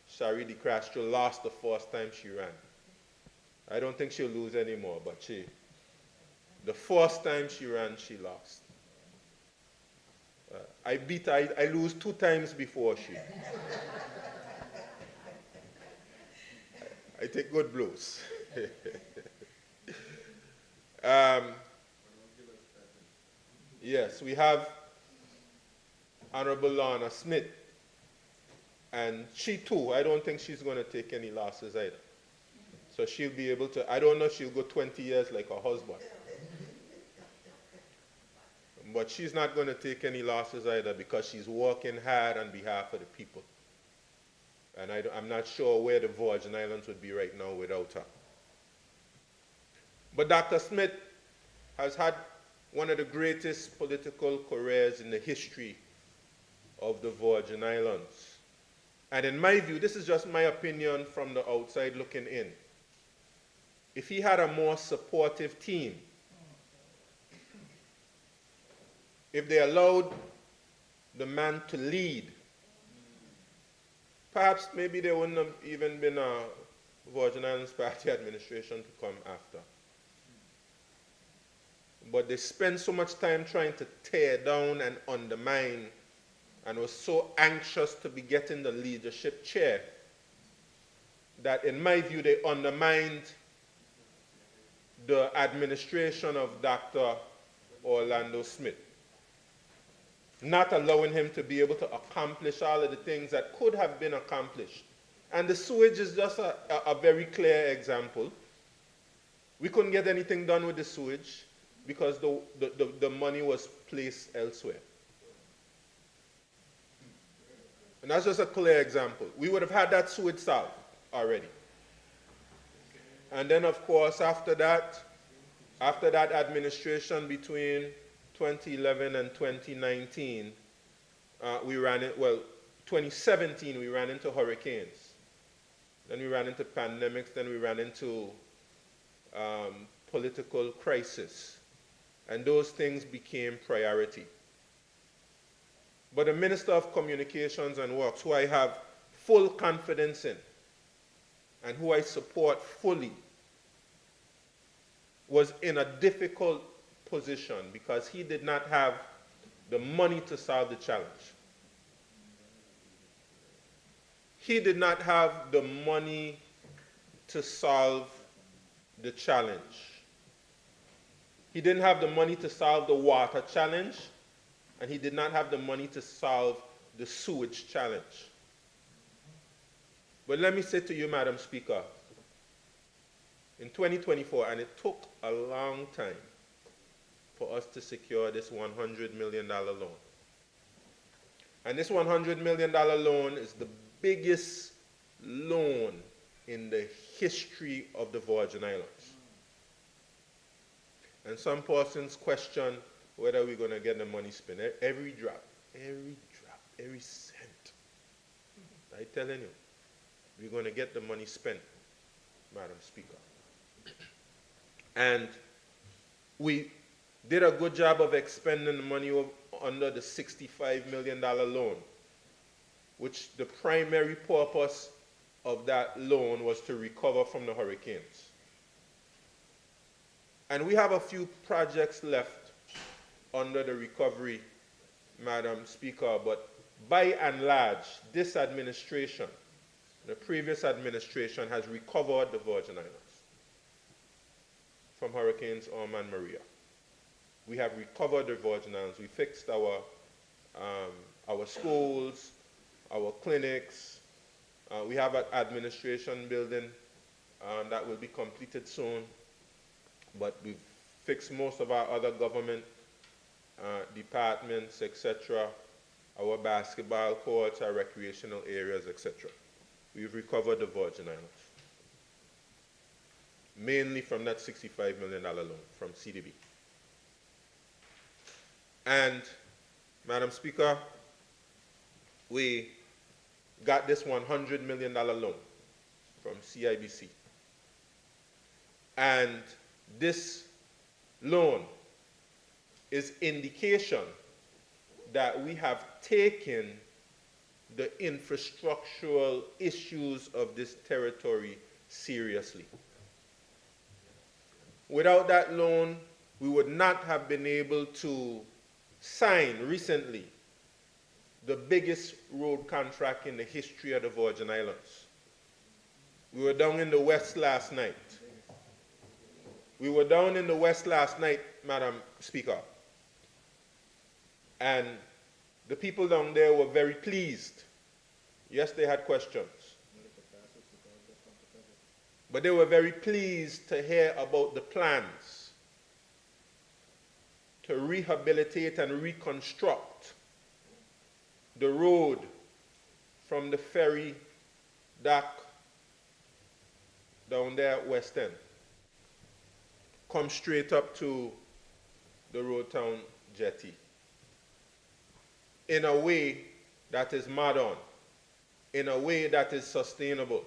Speaker 4: Sharidi Castro, lost the first time she ran. I don't think she'll lose anymore, but the first time she ran, she lost. I lose 2 times before she. I take good blows. Yes, we have Honorable Lorna Smith, and she too, I don't think she's going to take any losses either. So she'll be able to, I don't know if she'll go 20 years like her husband. But she's not going to take any losses either because she's working hard on behalf of the people. And I'm not sure where the Virgin Islands would be right now without her. But Dr. Smith has had one of the greatest political careers in the history of the Virgin Islands. And in my view, this is just my opinion from the outside looking in. If he had a more supportive team, if they allowed the man to lead, perhaps maybe there wouldn't have even been a Virgin Islands Party administration to come after. But they spent so much time trying to tear down and undermine and was so anxious to be getting the leadership chair that, in my view, they undermined the administration of Dr. Orlando Smith, not allowing him to be able to accomplish all of the things that could have been accomplished. And the sewage is just a very clear example. We couldn't get anything done with the sewage because the money was placed elsewhere. And that's just a clear example. We would have had that sewage solved already. And then, of course, after that administration between 2011 and 2019, 2017, we ran into hurricanes. Then we ran into pandemics. Then we ran into political crisis. And those things became priority. But the Minister of Communications and Works, who I have full confidence in and who I support fully, was in a difficult position because he did not have the money to solve the challenge. He did not have the money to solve the challenge. He didn't have the money to solve the water challenge, and he did not have the money to solve the sewage challenge. But let me say to you, Madam Speaker, in 2024, and it took a long time for us to secure this $100 million loan. And this $100 million loan is the biggest loan in the history of the Virgin Islands. And some persons question whether we're going to get the money spent. Every drop, every cent. I'm telling you, we're going to get the money spent, Madam Speaker. And we did a good job of expending the money under the $65 million loan, which the primary purpose of that loan was to recover from the hurricanes. And we have a few projects left under the recovery, Madam Speaker, but by and large, this administration, the previous administration, has recovered the Virgin Islands from Hurricanes Irma and Maria. We have recovered the Virgin Islands. We fixed our schools, our clinics. We have an administration building that will be completed soon. But we've fixed most of our other government departments, etc., our basketball courts, our recreational areas, etc. We've recovered the Virgin Islands, mainly from that $65 million loan from CDB. And, Madam Speaker, we got this $100 million loan from CIBC. And this loan is indication that we have taken the infrastructural issues of this territory seriously. Without that loan, we would not have been able to sign recently the biggest road contract in the history of the Virgin Islands. We were down in the West last night. Madam Speaker, and the people down there were very pleased. Yes, they had questions, but they were very pleased to hear about the plans to rehabilitate and reconstruct the road from the ferry dock down there at West End, come straight up to the Road Town jetty in a way that is modern, in a way that is sustainable,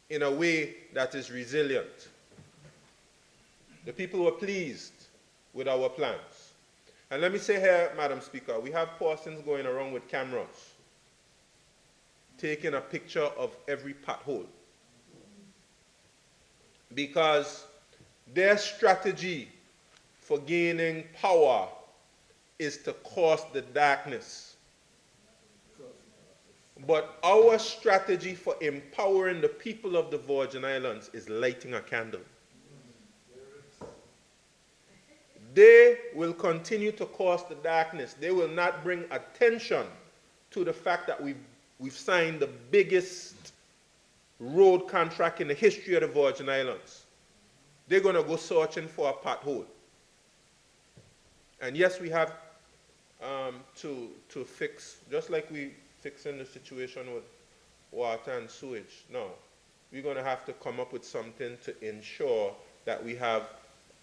Speaker 4: in a way that is resilient. The people were pleased with our plans. And let me say here, Madam Speaker, we have persons going around with cameras taking a picture of every pothole, because their strategy for gaining power is to cause the darkness. But our strategy for empowering the people of the Virgin Islands is lighting a candle. They will continue to cause the darkness. They will not bring attention to the fact that we've signed the biggest road contract in the history of the Virgin Islands. They're going to go searching for a pothole. And yes, we have to fix, just like we fixing the situation with water and sewage. No, we're going to have to come up with something to ensure that we have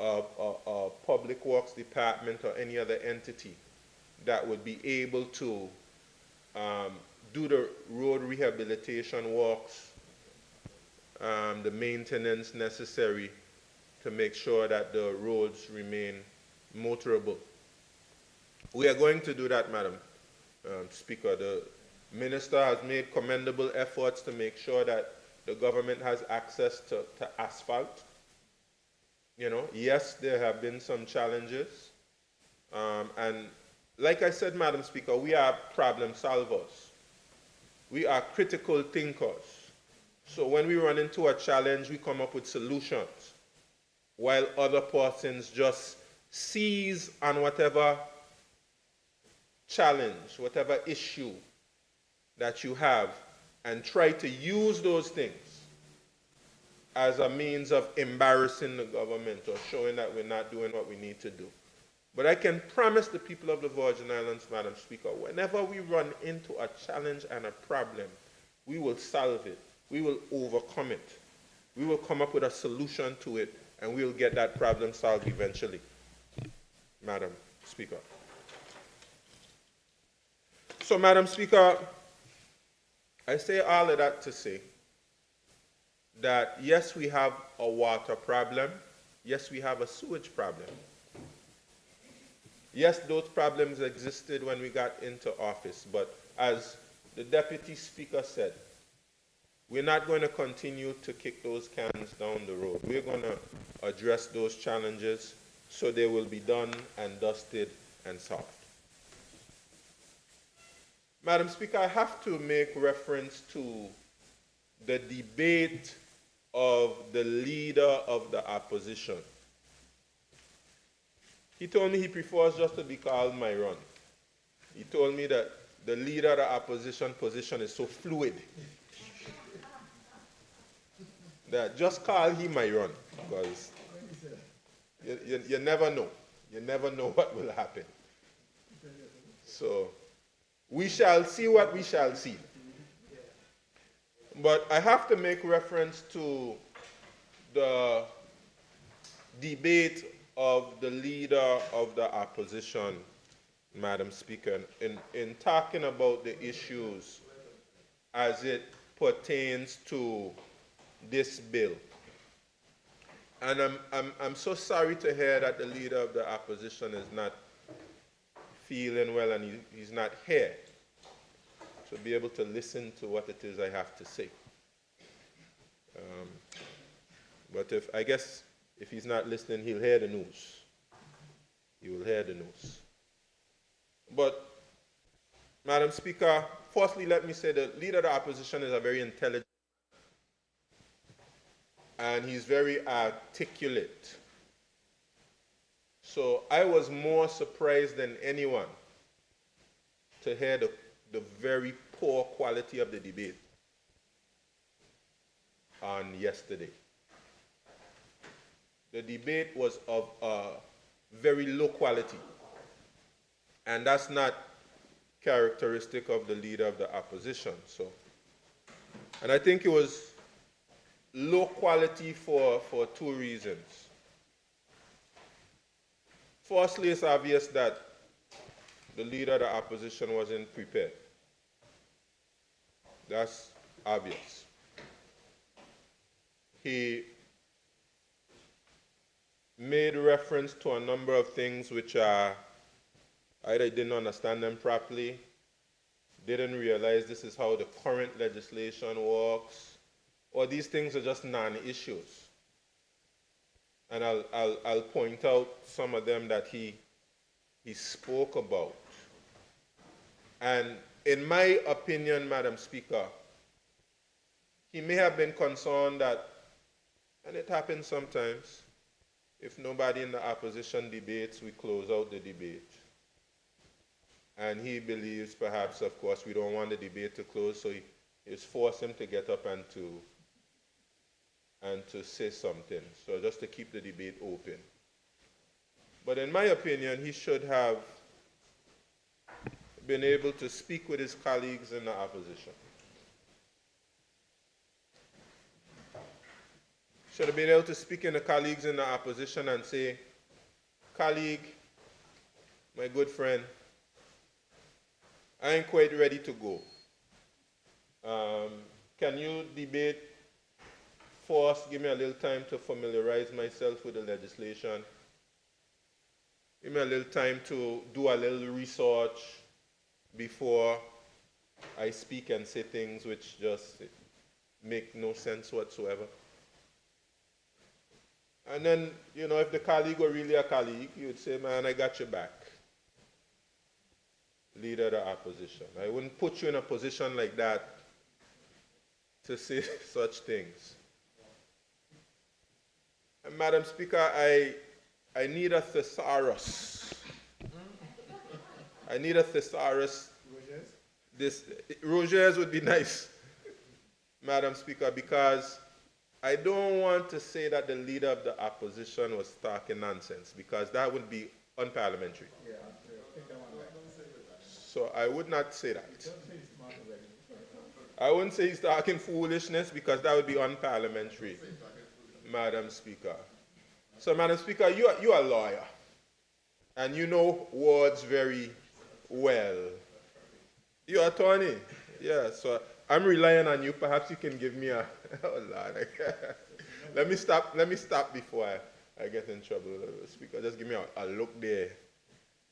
Speaker 4: a public works department or any other entity that would be able to do the road rehabilitation works, the maintenance necessary to make sure that the roads remain motorable. We are going to do that, Madam Speaker. The Minister has made commendable efforts to make sure that the government has access to asphalt. You know, yes, there have been some challenges. And like I said, Madam Speaker, we are problem solvers. We are critical thinkers. So when we run into a challenge, we come up with solutions, while other persons just seize on whatever challenge, whatever issue that you have, and try to use those things as a means of embarrassing the government or showing that we're not doing what we need to do. But I can promise the people of the Virgin Islands, Madam Speaker, whenever we run into a challenge and a problem, we will solve it. We will overcome it. We will come up with a solution to it, and we will get that problem solved eventually, Madam Speaker. So, Madam Speaker, I say all of that to say that yes, we have a water problem. Yes, we have a sewage problem. Yes, those problems existed when we got into office, but as the Deputy Speaker said, we're not going to continue to kick those cans down the road. We're going to address those challenges so they will be done and dusted and solved. Madam Speaker, I have to make reference to the debate of the leader of the opposition. He told me he prefers just to be called Myron. He told me that the leader of the opposition position is so fluid that just call him Myron, because you never know. You never know what will happen. So we shall see what we shall see. But I have to make reference to the debate of the leader of the opposition, Madam Speaker, in talking about the issues as it pertains to this bill. And I'm so sorry to hear that the leader of the opposition is not feeling well and he's not here to be able to listen to what it is I have to say. But I guess if he's not listening, he'll hear the news. He will hear the news. But, Madam Speaker, firstly, let me say the leader of the opposition is a very intelligent and he's very articulate. So I was more surprised than anyone to hear the very poor quality of the debate on yesterday. The debate was of very low quality, and that's not characteristic of the leader of the opposition. So, and I think it was low quality for two reasons. Firstly, it's obvious that the leader of the opposition wasn't prepared. That's obvious. He made reference to a number of things which are either didn't understand them properly, didn't realize this is how the current legislation works, or these things are just non-issues. And I'll point out some of them that he spoke about. And in my opinion, Madam Speaker, he may have been concerned that, and it happens sometimes, if nobody in the opposition debates, we close out the debate. And he believes perhaps, of course, we don't want the debate to close, so it's forced him to get up and to say something, so just to keep the debate open. But in my opinion, he should have been able to speak with his colleagues in the opposition. Should have been able to speak in the colleagues in the opposition and say, colleague, my good friend, I ain't quite ready to go. Can you debate for us? Give me a little time to familiarize myself with the legislation. Give me a little time to do a little research before I speak and say things which just make no sense whatsoever. And then, you know, if the colleague were really a colleague, you would say, man, I got your back. Leader of the opposition. I wouldn't put you in a position like that to say such things. And Madam Speaker, I need a thesaurus. I need a thesaurus. Rogers would be nice, Madam Speaker, because I don't want to say that the leader of the opposition was talking nonsense, because that would be unparliamentary. So I would not say that. I wouldn't say he's talking foolishness, because that would be unparliamentary, Madam Speaker. So, Madam Speaker, you are a lawyer, and you know words very well. You're an attorney. Yeah, so I'm relying on you. Perhaps you can give me a... Oh, Lord. Let me stop before I get in trouble, Speaker. Just give me a look there.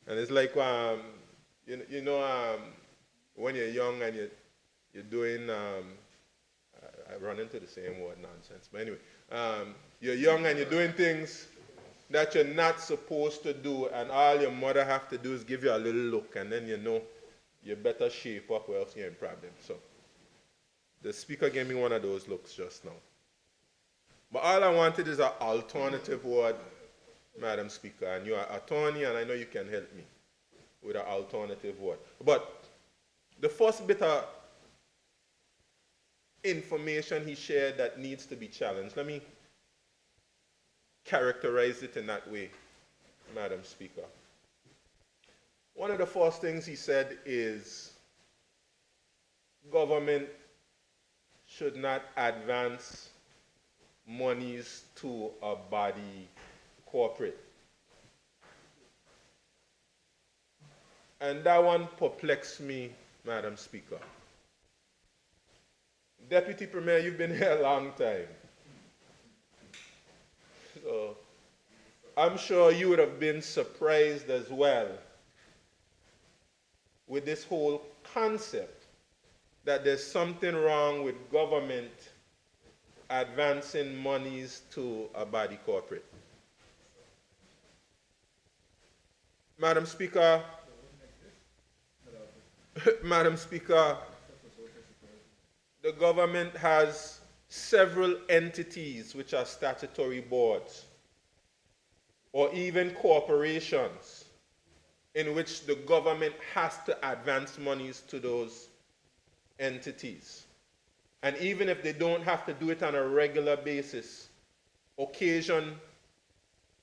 Speaker 4: And it's like, when you're young and you're doing... I run into the same word, nonsense. But anyway, you're young and you're doing things that you're not supposed to do, and all your mother have to do is give you a little look, and then you know you better shape up or else you're in problem. So the Speaker gave me one of those looks just now. But all I wanted is an alternative word, Madam Speaker, and you're an attorney, and I know you can help me with an alternative word. But the first bit of information he shared that needs to be challenged, let me characterize it in that way, Madam Speaker. One of the first things he said is government should not advance monies to a body corporate. And that one perplexed me, Madam Speaker. Deputy Premier, you've been here a long time. So I'm sure you would have been surprised as well with this whole concept that there's something wrong with government advancing monies to a body corporate. Madam Speaker, Madam Speaker, the government has several entities which are statutory boards, or even corporations, in which the government has to advance monies to those entities. And even if they don't have to do it on a regular basis, occasion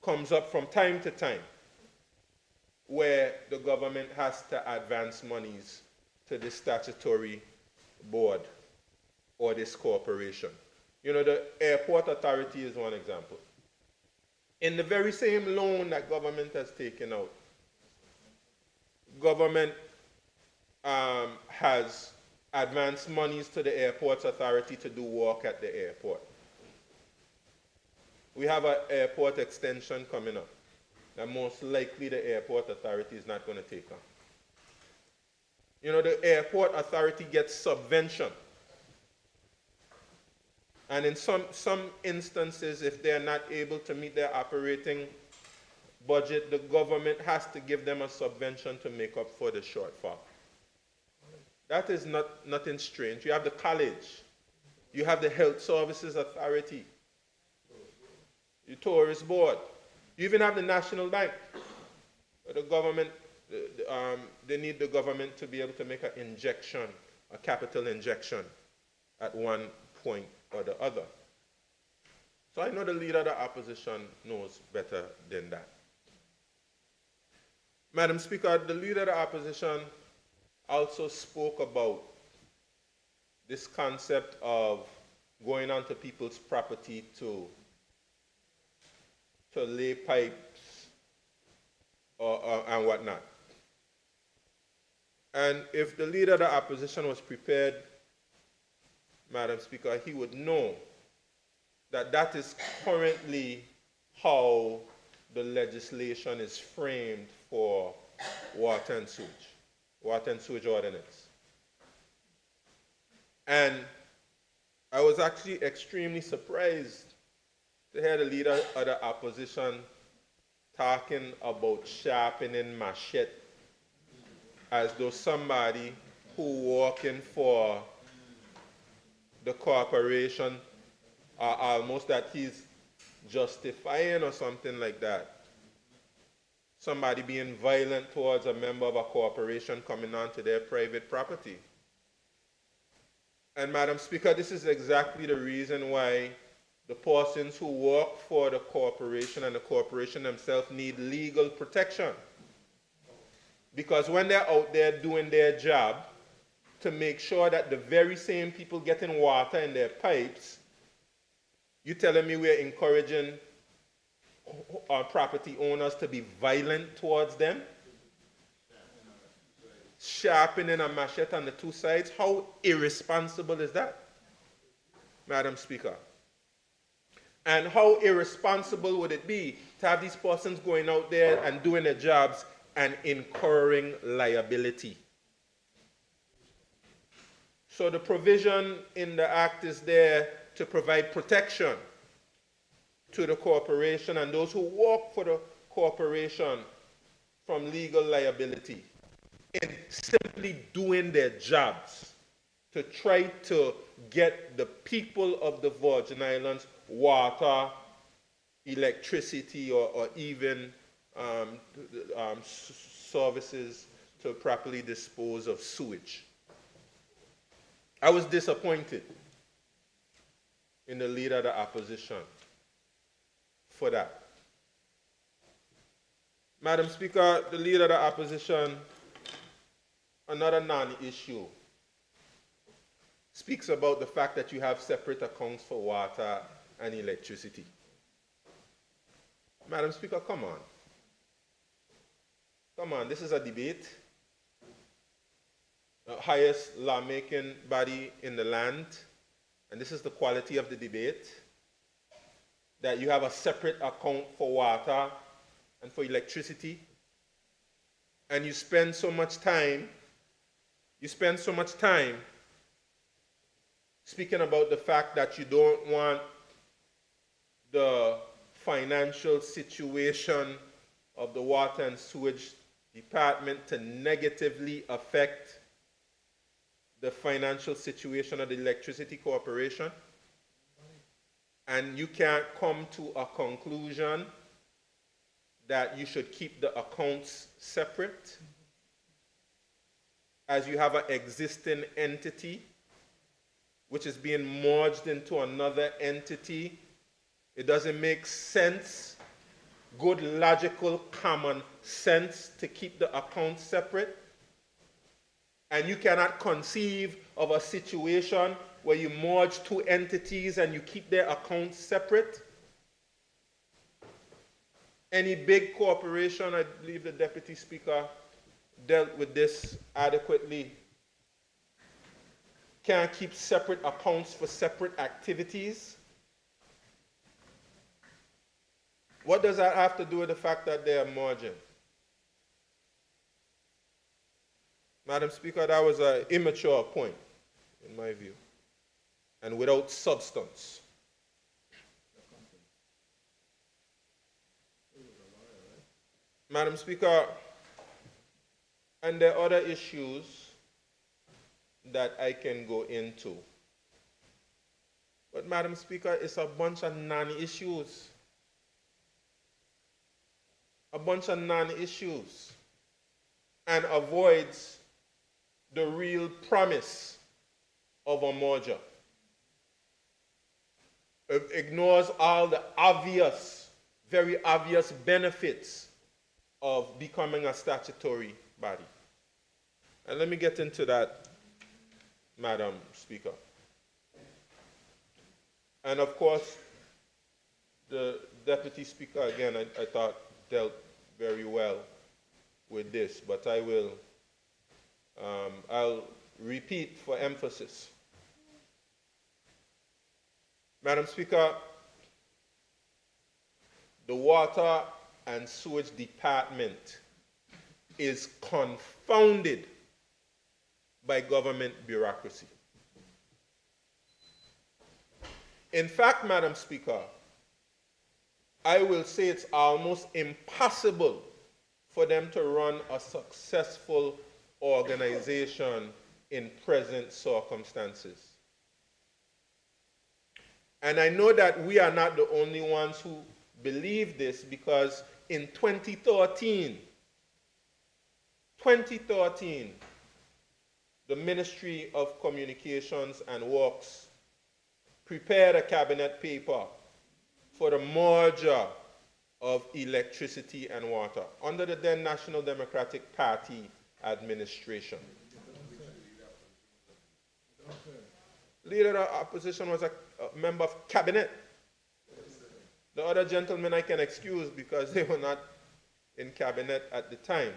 Speaker 4: comes up from time to time where the government has to advance monies to the statutory board or this corporation. You know, the airport authority is one example. In the very same loan that government has taken out, government has advanced monies to the airports authority to do work at the airport. We have an airport extension coming up that most likely the airport authority is not going to take on. You know, the airport authority gets subvention. And in some instances, if they're not able to meet their operating budget, the government has to give them a subvention to make up for the shortfall. That is nothing strange. You have the college. You have the Health Services Authority. You tourist board. You even have the National Bank. The government, they need the government to be able to make an injection, a capital injection at one point or the other. So I know the leader of the opposition knows better than that. Madam Speaker, the leader of the opposition also spoke about this concept of going onto people's property to lay pipes and whatnot. And if the leader of the opposition was prepared, Madam Speaker, he would know that that is currently how the legislation is framed for water and sewage ordinance. And I was actually extremely surprised to hear the leader of the opposition talking about sharpening machete as though somebody who working for the corporation are almost that he's justifying or something like that. Somebody being violent towards a member of a corporation coming onto their private property. And Madam Speaker, this is exactly the reason why the persons who work for the corporation and the corporation themselves need legal protection. Because when they're out there doing their job to make sure that the very same people getting water in their pipes, you telling me we're encouraging our property owners to be violent towards them? Sharpening a machete on the two sides? How irresponsible is that, Madam Speaker? And how irresponsible would it be to have these persons going out there and doing their jobs and incurring liability? So the provision in the Act is there to provide protection to the corporation and those who work for the corporation from legal liability in simply doing their jobs to try to get the people of the Virgin Islands water, electricity, or even services to properly dispose of sewage. I was disappointed in the leader of the opposition for that. Madam Speaker, the leader of the opposition, another non-issue, speaks about the fact that you have separate accounts for water and electricity. Madam Speaker, come on. Come on, this is a debate. The highest lawmaking body in the land, and this is the quality of the debate, that you have a separate account for water and for electricity, and you spend so much time speaking about the fact that you don't want the financial situation of the water and sewage department to negatively affect the financial situation of the electricity corporation, and you can't come to a conclusion that you should keep the accounts separate as you have an existing entity which is being merged into another entity. It doesn't make sense, good logical common sense, to keep the accounts separate. And you cannot conceive of a situation where you merge two entities and you keep their accounts separate. Any big corporation, I believe the Deputy Speaker dealt with this adequately, can't keep separate accounts for separate activities. What does that have to do with the fact that they are merging? Madam Speaker, that was an immature point, in my view, and without substance. Madam Speaker, and there are other issues that I can go into. But Madam Speaker, it's a bunch of non-issues. A bunch of non-issues. And avoids the real promise of a merger. It ignores all the obvious, very obvious benefits of becoming a statutory body. And let me get into that, Madam Speaker. And of course, the Deputy Speaker, again, I thought dealt very well with this, but I'll repeat for emphasis. Madam Speaker, the Water and Sewage Department is confounded by government bureaucracy. In fact, Madam Speaker, I will say it's almost impossible for them to run a successful organization in present circumstances. And I know that we are not the only ones who believe this, because in 2013, the Ministry of Communications and Works prepared a cabinet paper for the merger of electricity and water under the then National Democratic Party administration. Leader of the opposition was a member of cabinet. The other gentlemen I can excuse because they were not in cabinet at the time.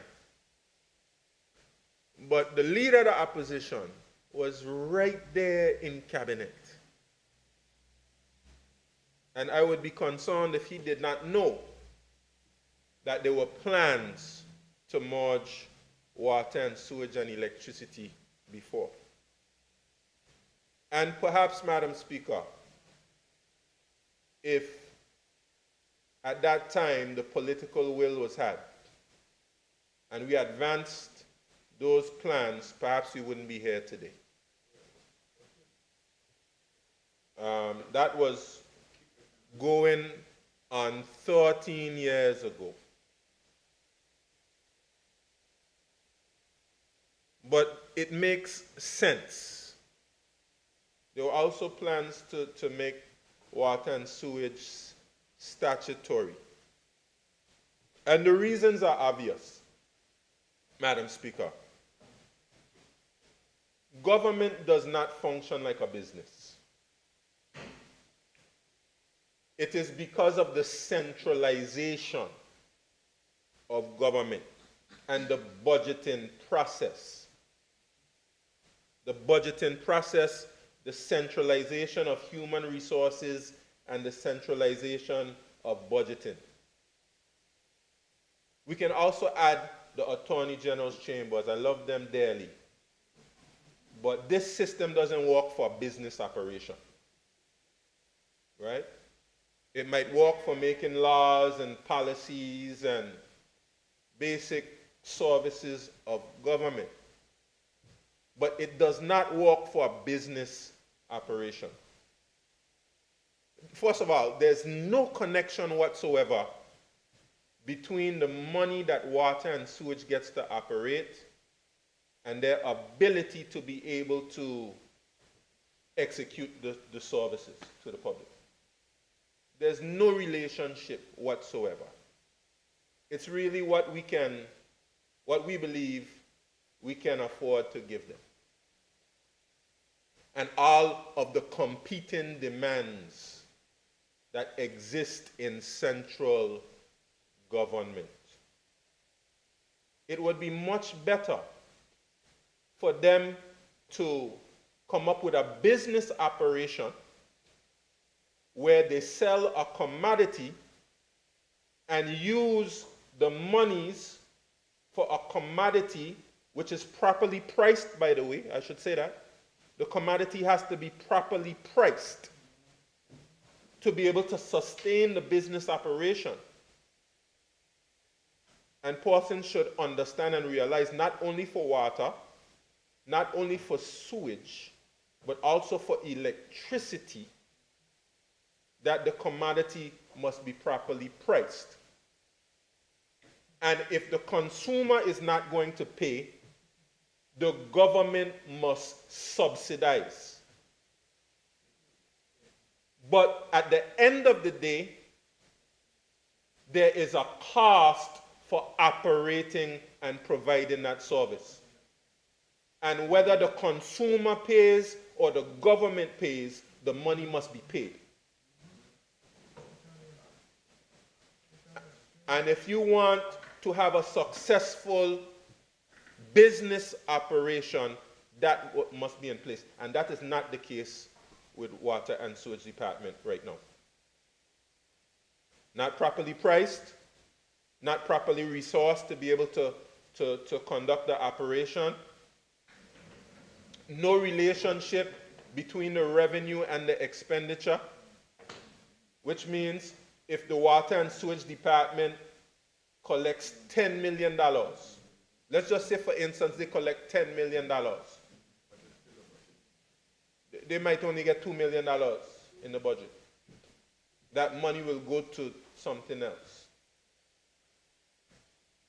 Speaker 4: But the leader of the opposition was right there in cabinet. And I would be concerned if he did not know that there were plans to merge water and sewage and electricity before. And perhaps, Madam Speaker, if at that time the political will was had and we advanced those plans, perhaps we wouldn't be here today. That was going on 13 years ago. But it makes sense. There were also plans to make water and sewage statutory. And the reasons are obvious, Madam Speaker. Government does not function like a business. It is because of the centralization of government and the budgeting process. The budgeting process, the centralization of human resources, and the centralization of budgeting. We can also add the Attorney General's chambers. I love them dearly. But this system doesn't work for business operation. Right? It might work for making laws and policies and basic services of government. But it does not work for a business operation. First of all, there's no connection whatsoever between the money that water and sewage gets to operate and their ability to be able to execute the services to the public. There's no relationship whatsoever. It's really what we believe we can afford to give them. And all of the competing demands that exist in central government. It would be much better for them to come up with a business operation where they sell a commodity and use the monies for a commodity which is properly priced, by the way, I should say that. The commodity has to be properly priced to be able to sustain the business operation. And persons should understand and realize not only for water, not only for sewage, but also for electricity, that the commodity must be properly priced. And if the consumer is not going to pay, the government must subsidize. But at the end of the day, there is a cost for operating and providing that service. And whether the consumer pays or the government pays, the money must be paid. And if you want to have a successful business operation, that must be in place. And that is not the case with Water and Sewage Department right now. Not properly priced, not properly resourced to be able to conduct the operation. No relationship between the revenue and the expenditure, which means if the Water and Sewage Department collects $10 million, let's just say, for instance, they collect $10 million. They might only get $2 million in the budget. That money will go to something else.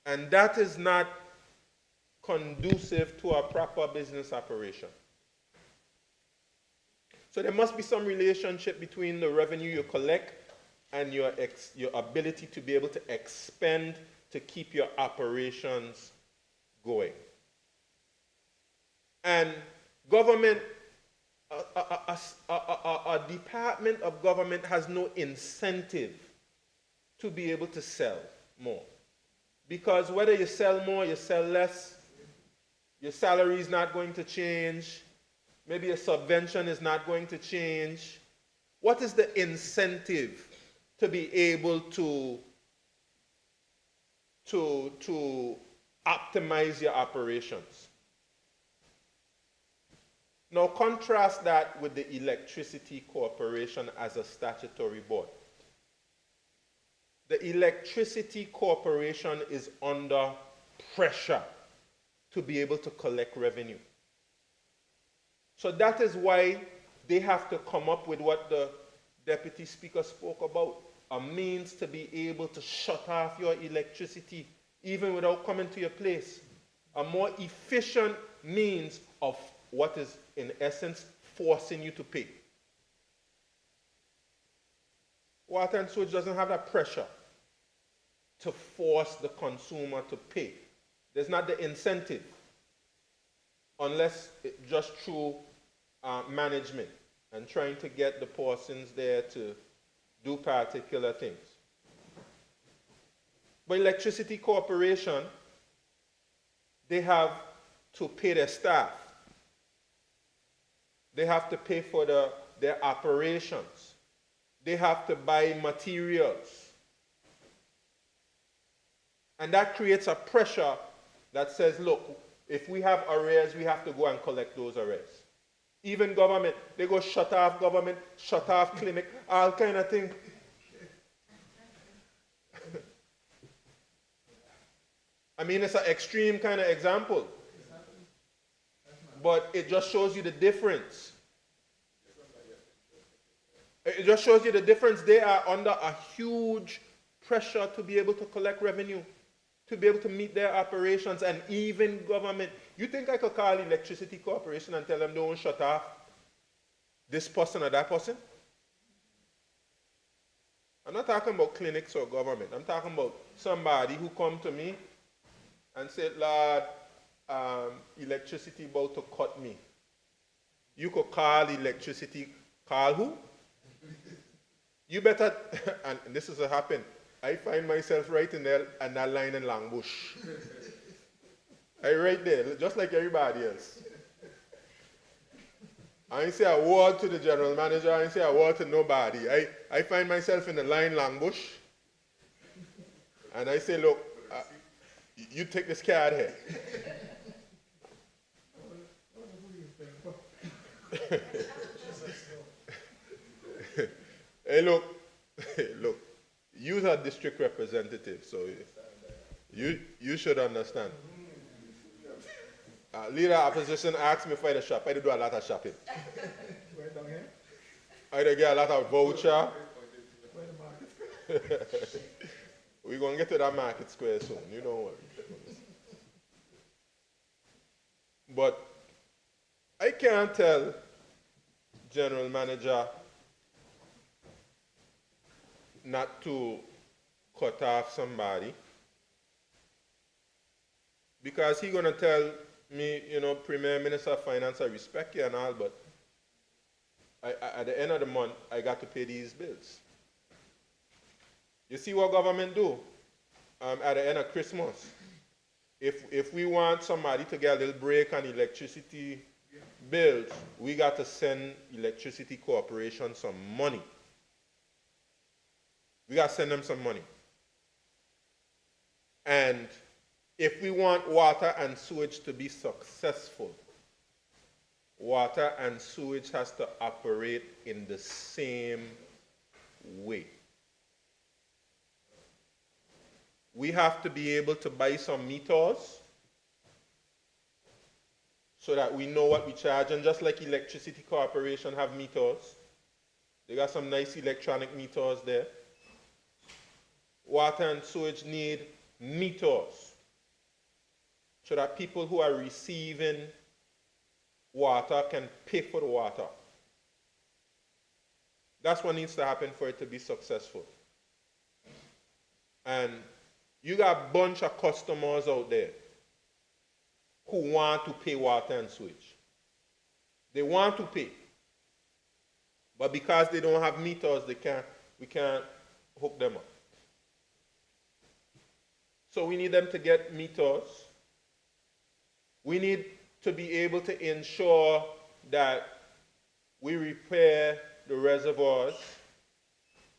Speaker 4: And that is not conducive to a proper business operation. So there must be some relationship between the revenue you collect and your ability to be able to expend to keep your operations going. And government, a department of government has no incentive to be able to sell more. Because whether you sell more, you sell less, your salary is not going to change, maybe a subvention is not going to change. What is the incentive to be able to optimize your operations? Now contrast that with the Electricity Corporation as a statutory board. The Electricity Corporation is under pressure to be able to collect revenue. So that is why they have to come up with what the Deputy Speaker spoke about, a means to be able to shut off your electricity even without coming to your place. A more efficient means of what is, in essence, forcing you to pay. Water and Sewage doesn't have that pressure to force the consumer to pay. There's not the incentive, unless just through management and trying to get the persons there to do particular things. But Electricity Corporation, they have to pay their staff. They have to pay for their operations. They have to buy materials. And that creates a pressure that says, look, if we have arrears, we have to go and collect those arrears. Even government, they go shut off government, shut off clinic, all kind of thing. I mean, it's an extreme kind of example. But it just shows you the difference. It just shows you the difference. They are under a huge pressure to be able to collect revenue, to be able to meet their operations, and even government. You think I could call Electricity Corporation and tell them don't shut off this person or that person? I'm not talking about clinics or government. I'm talking about somebody who come to me and said, Lord, electricity about to cut me. You could call electricity, call who? You better, and this is what happened. I find myself right in there and that line in Langbush. I right there, just like everybody else. I ain't say a word to the general manager, I ain't say a word to nobody. I find myself in the line Langbush, and I say, look, you take this card here. Hey, look, you're a district representative, so you should understand. Leader opposition asked me for the shop. I do a lot of shopping.
Speaker 2: Right down here?
Speaker 4: I do get a lot of voucher.
Speaker 2: Where the market?
Speaker 4: We're going to get to that market square soon. You don't worry. But I can't tell general manager not to cut off somebody because he's going to tell me, Premier Minister of Finance, I respect you and all, but at the end of the month, I got to pay these bills. You see what government do at the end of Christmas? If we want somebody to get a little break on electricity bills, we got to send electricity corporation some money. We got to send them some money. And if we want water and sewage to be successful, water and sewage has to operate in the same way. We have to be able to buy some meters so that we know what we charge. And just like Electricity Corporation have meters, they got some nice electronic meters there. Water and sewage need meters so that people who are receiving water can pay for the water. That's what needs to happen for it to be successful. And you got a bunch of customers out there who want to pay water and sewage. They want to pay. But because they don't have meters, we can't hook them up. So we need them to get meters. We need to be able to ensure that we repair the reservoirs,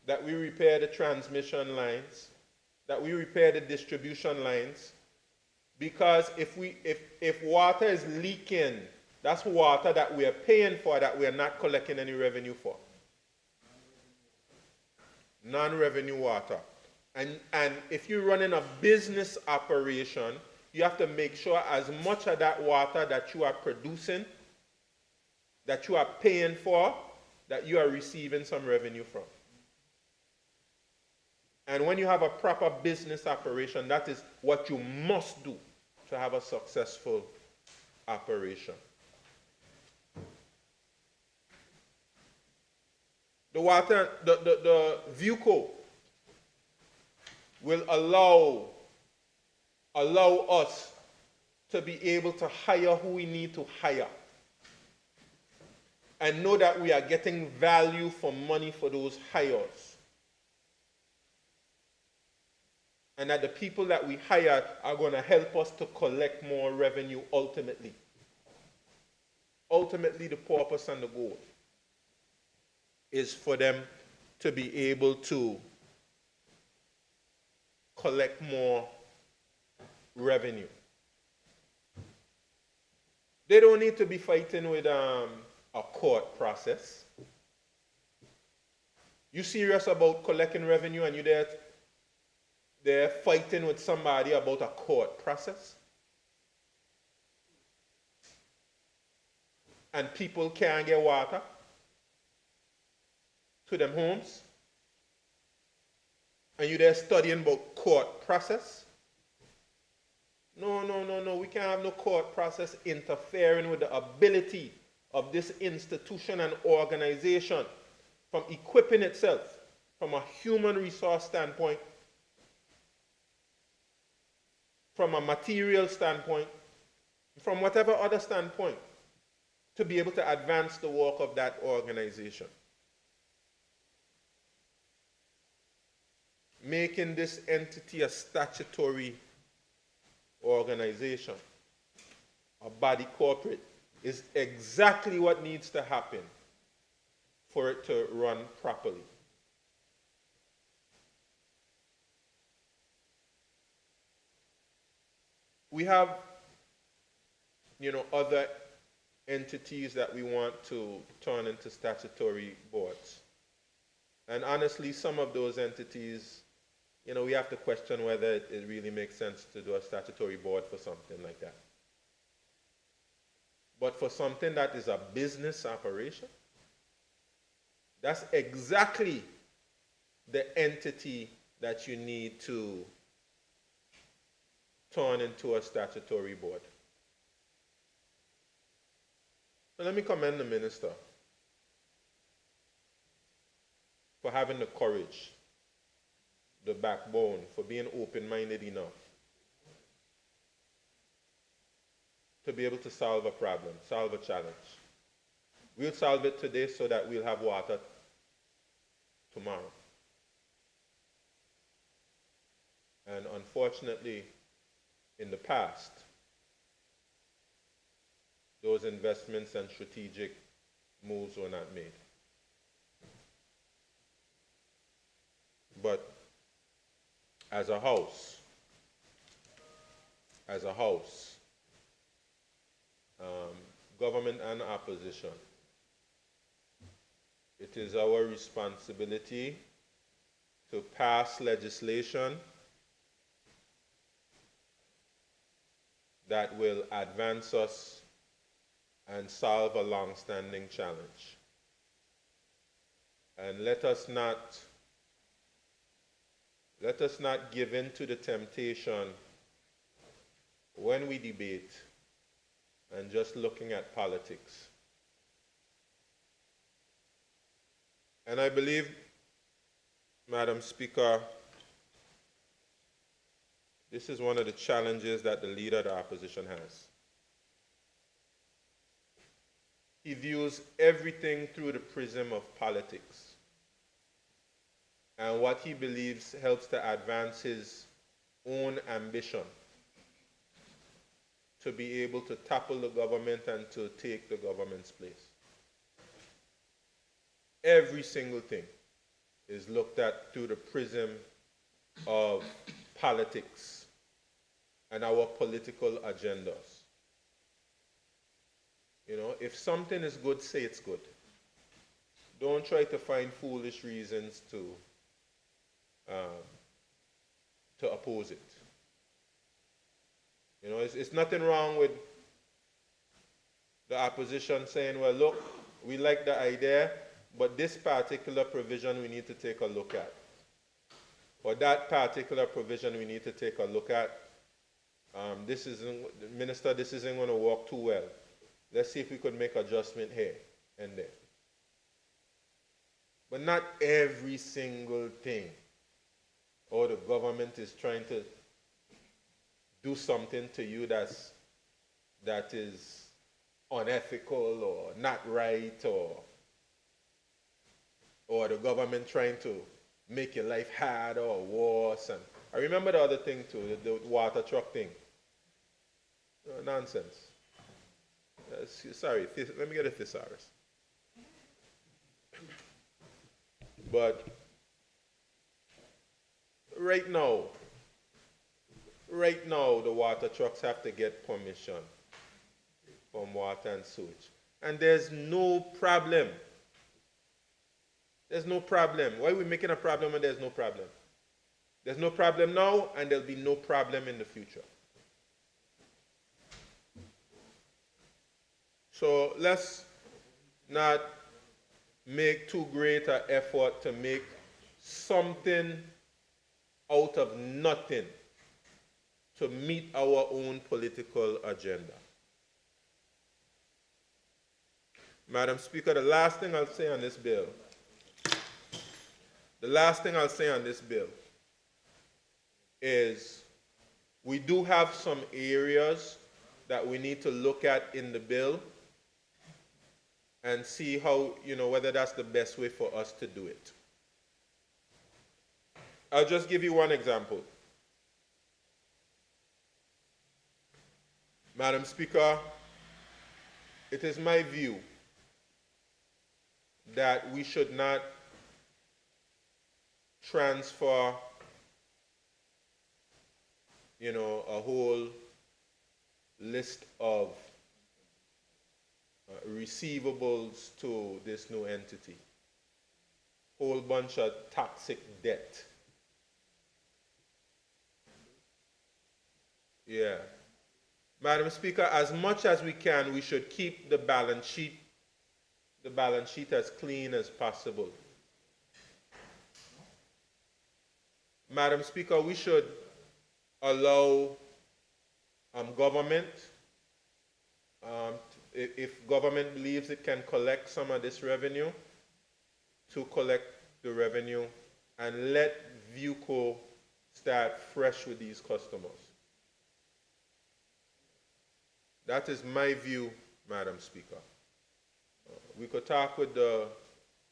Speaker 4: that we repair the transmission lines, that we repair the distribution lines. Because if water is leaking, that's water that we are paying for that we are not collecting any revenue for. Non-revenue water. And if you're running a business operation, you have to make sure as much of that water that you are producing, that you are paying for, that you are receiving some revenue from. And when you have a proper business operation, that is what you must do to have a successful operation. The VUCO will allow us to be able to hire who we need to hire and know that we are getting value for money for those hires. And that the people that we hire are going to help us to collect more revenue ultimately. Ultimately, the purpose and the goal is for them to be able to collect more revenue. They don't need to be fighting with a court process. You serious about collecting revenue and you're there fighting with somebody about a court process? And people can't get water to them homes? And you're there studying about court process? No. We can't have no court process interfering with the ability of this institution and organization from equipping itself from a human resource standpoint, from a material standpoint, from whatever other standpoint, to be able to advance the work of that organization. Making this entity a statutory organization, a body corporate, is exactly what needs to happen for it to run properly. We have, other entities that we want to turn into statutory boards. And honestly, some of those entities, we have to question whether it really makes sense to do a statutory board for something like that. But for something that is a business operation, that's exactly the entity that you need to turn into a statutory board. So let me commend the minister for having the courage, the backbone, for being open-minded enough to be able to solve a problem, solve a challenge. We'll solve it today so that we'll have water tomorrow. And unfortunately, in the past, those investments and strategic moves were not made. But as a house, government and opposition, it is our responsibility to pass legislation that will advance us and solve a long-standing challenge. And let us not give in to the temptation when we debate and just looking at politics. And I believe, Madam Speaker, this is one of the challenges that the leader of the opposition has. He views everything through the prism of politics and what he believes helps to advance his own ambition to be able to topple the government and to take the government's place. Every single thing is looked at through the prism of politics and our political agendas. You know, if something is good, say it's good. Don't try to find foolish reasons to oppose it. You know, it's nothing wrong with the opposition saying, well, look, we like the idea, but this particular provision we need to take a look at. Or that particular provision we need to take a look at. Minister, this isn't going to work too well. Let's see if we could make adjustment here and there. But not every single thing. Or the government is trying to do something to you that is unethical or not right, or the government trying to make your life harder or worse. And I remember the other thing too, the water truck thing. Nonsense. Sorry, let me get a thesaurus. But right now, the water trucks have to get permission from water and sewage. And there's no problem. There's no problem. Why are we making a problem when there's no problem? There's no problem now, and there'll be no problem in the future. So let's not make too great an effort to make something out of nothing to meet our own political agenda. Madam Speaker, the last thing I'll say on this bill is we do have some areas that we need to look at in the bill and see how, whether that's the best way for us to do it. I'll just give you one example. Madam Speaker, it is my view that we should not transfer, a whole list of receivables to this new entity. Whole bunch of toxic debt. Yeah. Madam Speaker, as much as we can, we should keep the balance sheet as clean as possible. Madam Speaker, we should allow government, if government believes it can collect some of this revenue, to collect the revenue and let ViewCo start fresh with these customers. That is my view, Madam Speaker. We could talk with the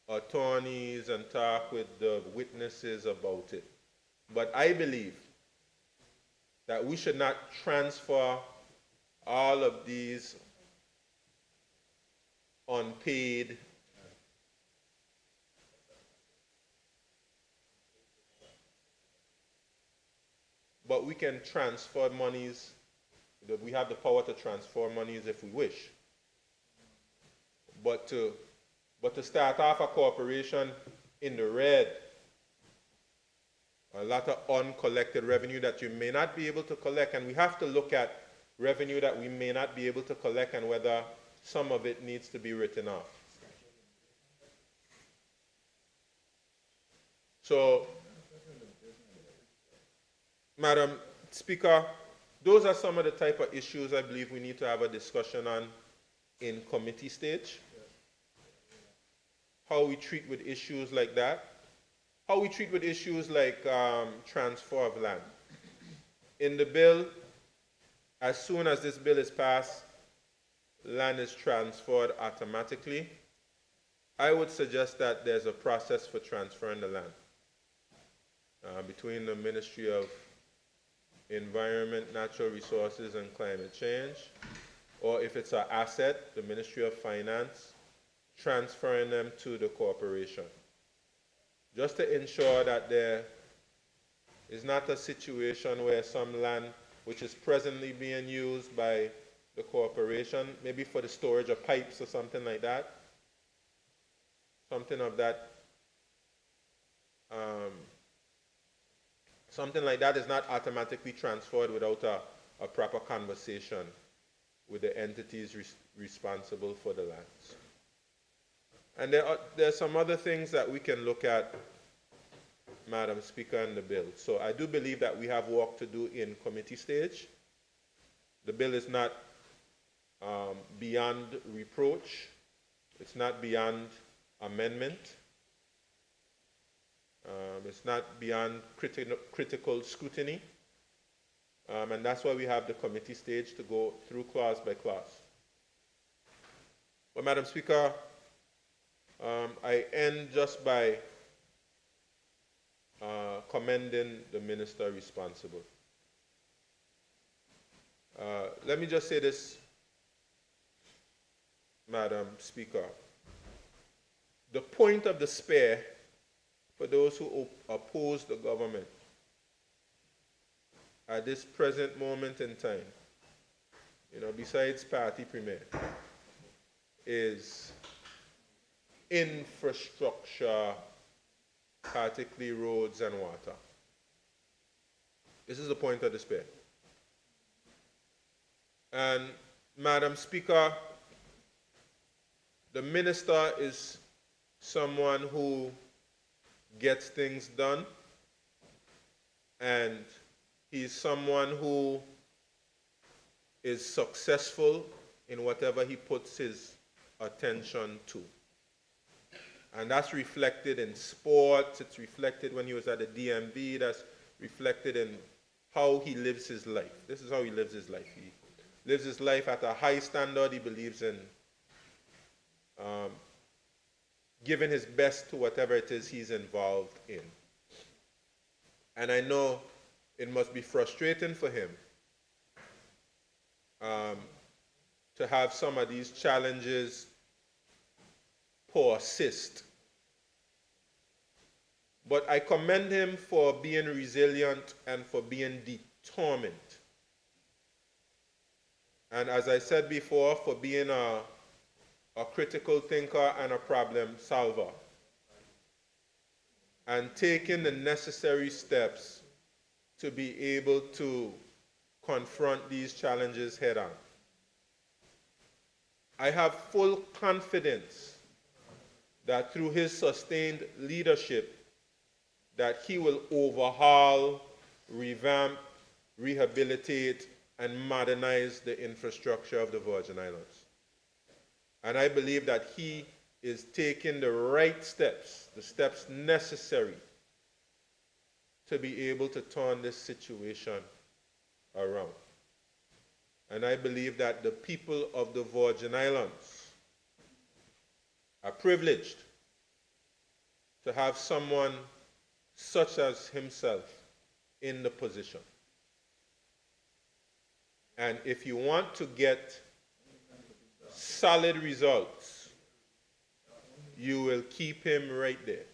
Speaker 4: attorneys and talk with the witnesses about it. But I believe that we should not transfer all of these unpaid but we can transfer monies. We have the power to transfer monies if we wish. But to start off a corporation in the red, a lot of uncollected revenue that you may not be able to collect, and we have to look at revenue that we may not be able to collect and whether some of it needs to be written off. So, Madam Speaker, those are some of the type of issues I believe we need to have a discussion on in committee stage. How we treat with issues like that. How we treat with issues like transfer of land. In the bill, as soon as this bill is passed, land is transferred automatically. I would suggest that there's a process for transferring the land between the Ministry of Environment, Natural Resources, and Climate Change, or if it's an asset, the Ministry of Finance, transferring them to the corporation. Just to ensure that there is not a situation where some land which is presently being used by the corporation, maybe for the storage of pipes or something like that, something like that is not automatically transferred without a proper conversation with the entities responsible for the lands. And there are some other things that we can look at, Madam Speaker, in the bill. So I do believe that we have work to do in committee stage. The bill is not beyond reproach. It's not beyond amendment. It's not beyond critical scrutiny. And that's why we have the committee stage to go through clause by clause. But Madam Speaker, I end just by commending the minister responsible. Let me just say this, Madam Speaker. The point of despair for those who oppose the government at this present moment in time, besides party premier, is infrastructure, particularly roads and water. This is the point of despair. And Madam Speaker, the minister is someone who gets things done, and he's someone who is successful in whatever he puts his attention to. And that's reflected in sports, it's reflected when he was at the DMV, that's reflected in how he lives his life. This is how he lives his life. He lives his life at a high standard. He believes in giving his best to whatever it is he's involved in. And I know it must be frustrating for him to have some of these challenges persist. But I commend him for being resilient and for being determined. And as I said before, for being a critical thinker and a problem solver. And taking the necessary steps to be able to confront these challenges head on. I have full confidence that through his sustained leadership, that he will overhaul, revamp, rehabilitate, and modernize the infrastructure of the Virgin Islands. And I believe that he is taking the right steps, the steps necessary to be able to turn this situation around. And I believe that the people of the Virgin Islands are privileged to have someone such as himself in the position. And if you want to get solid results, you will keep him right there,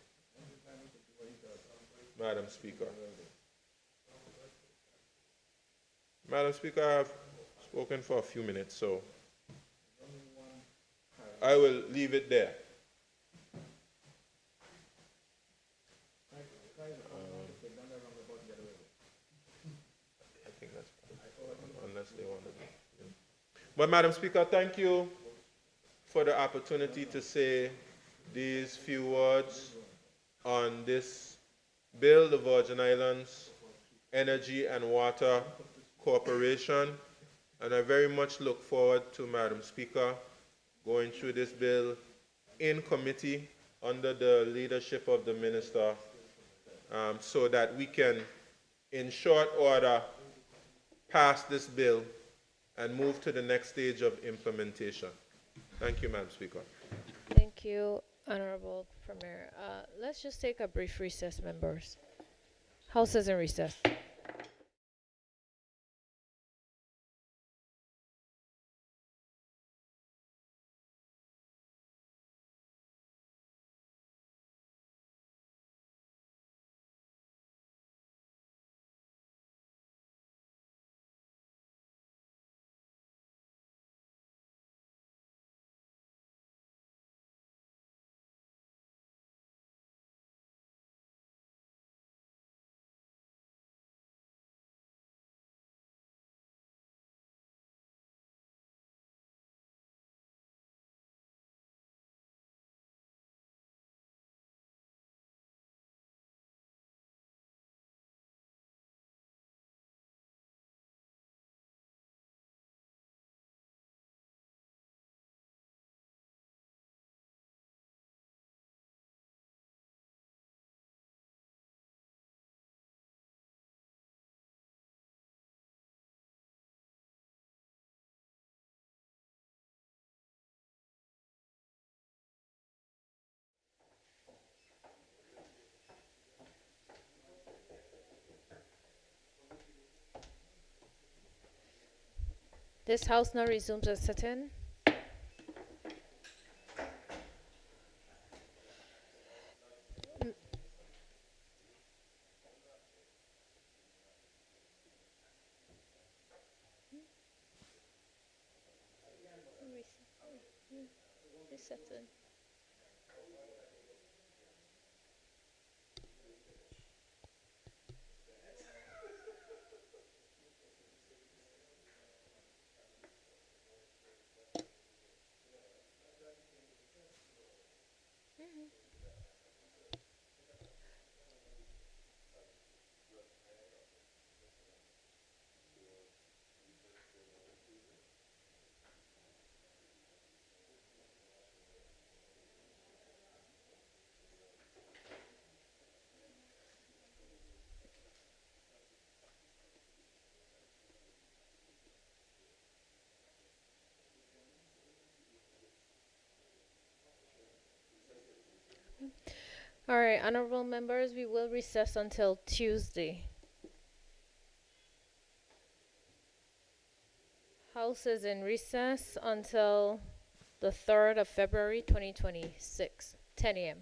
Speaker 4: Madam Speaker. Madam Speaker, I have spoken for a few minutes, so I will leave it there. I think that's unless they want to. But Madam Speaker, thank you for the opportunity to say these few words on this bill, the Virgin Islands Energy and Water Corporation. And I very much look forward to, Madam Speaker, going through this bill in committee under the leadership of the Minister, so that we can, in short order, pass this bill and move to the next stage of implementation. Thank you, Madam Speaker.
Speaker 1: Thank you, Honorable Premier. Let's just take a brief recess, members. House is in recess. This House now resumes its sitting. Sitting. All right, honorable members, we will recess until Tuesday. House is in recess until the 3rd of February 2026, 10 a.m.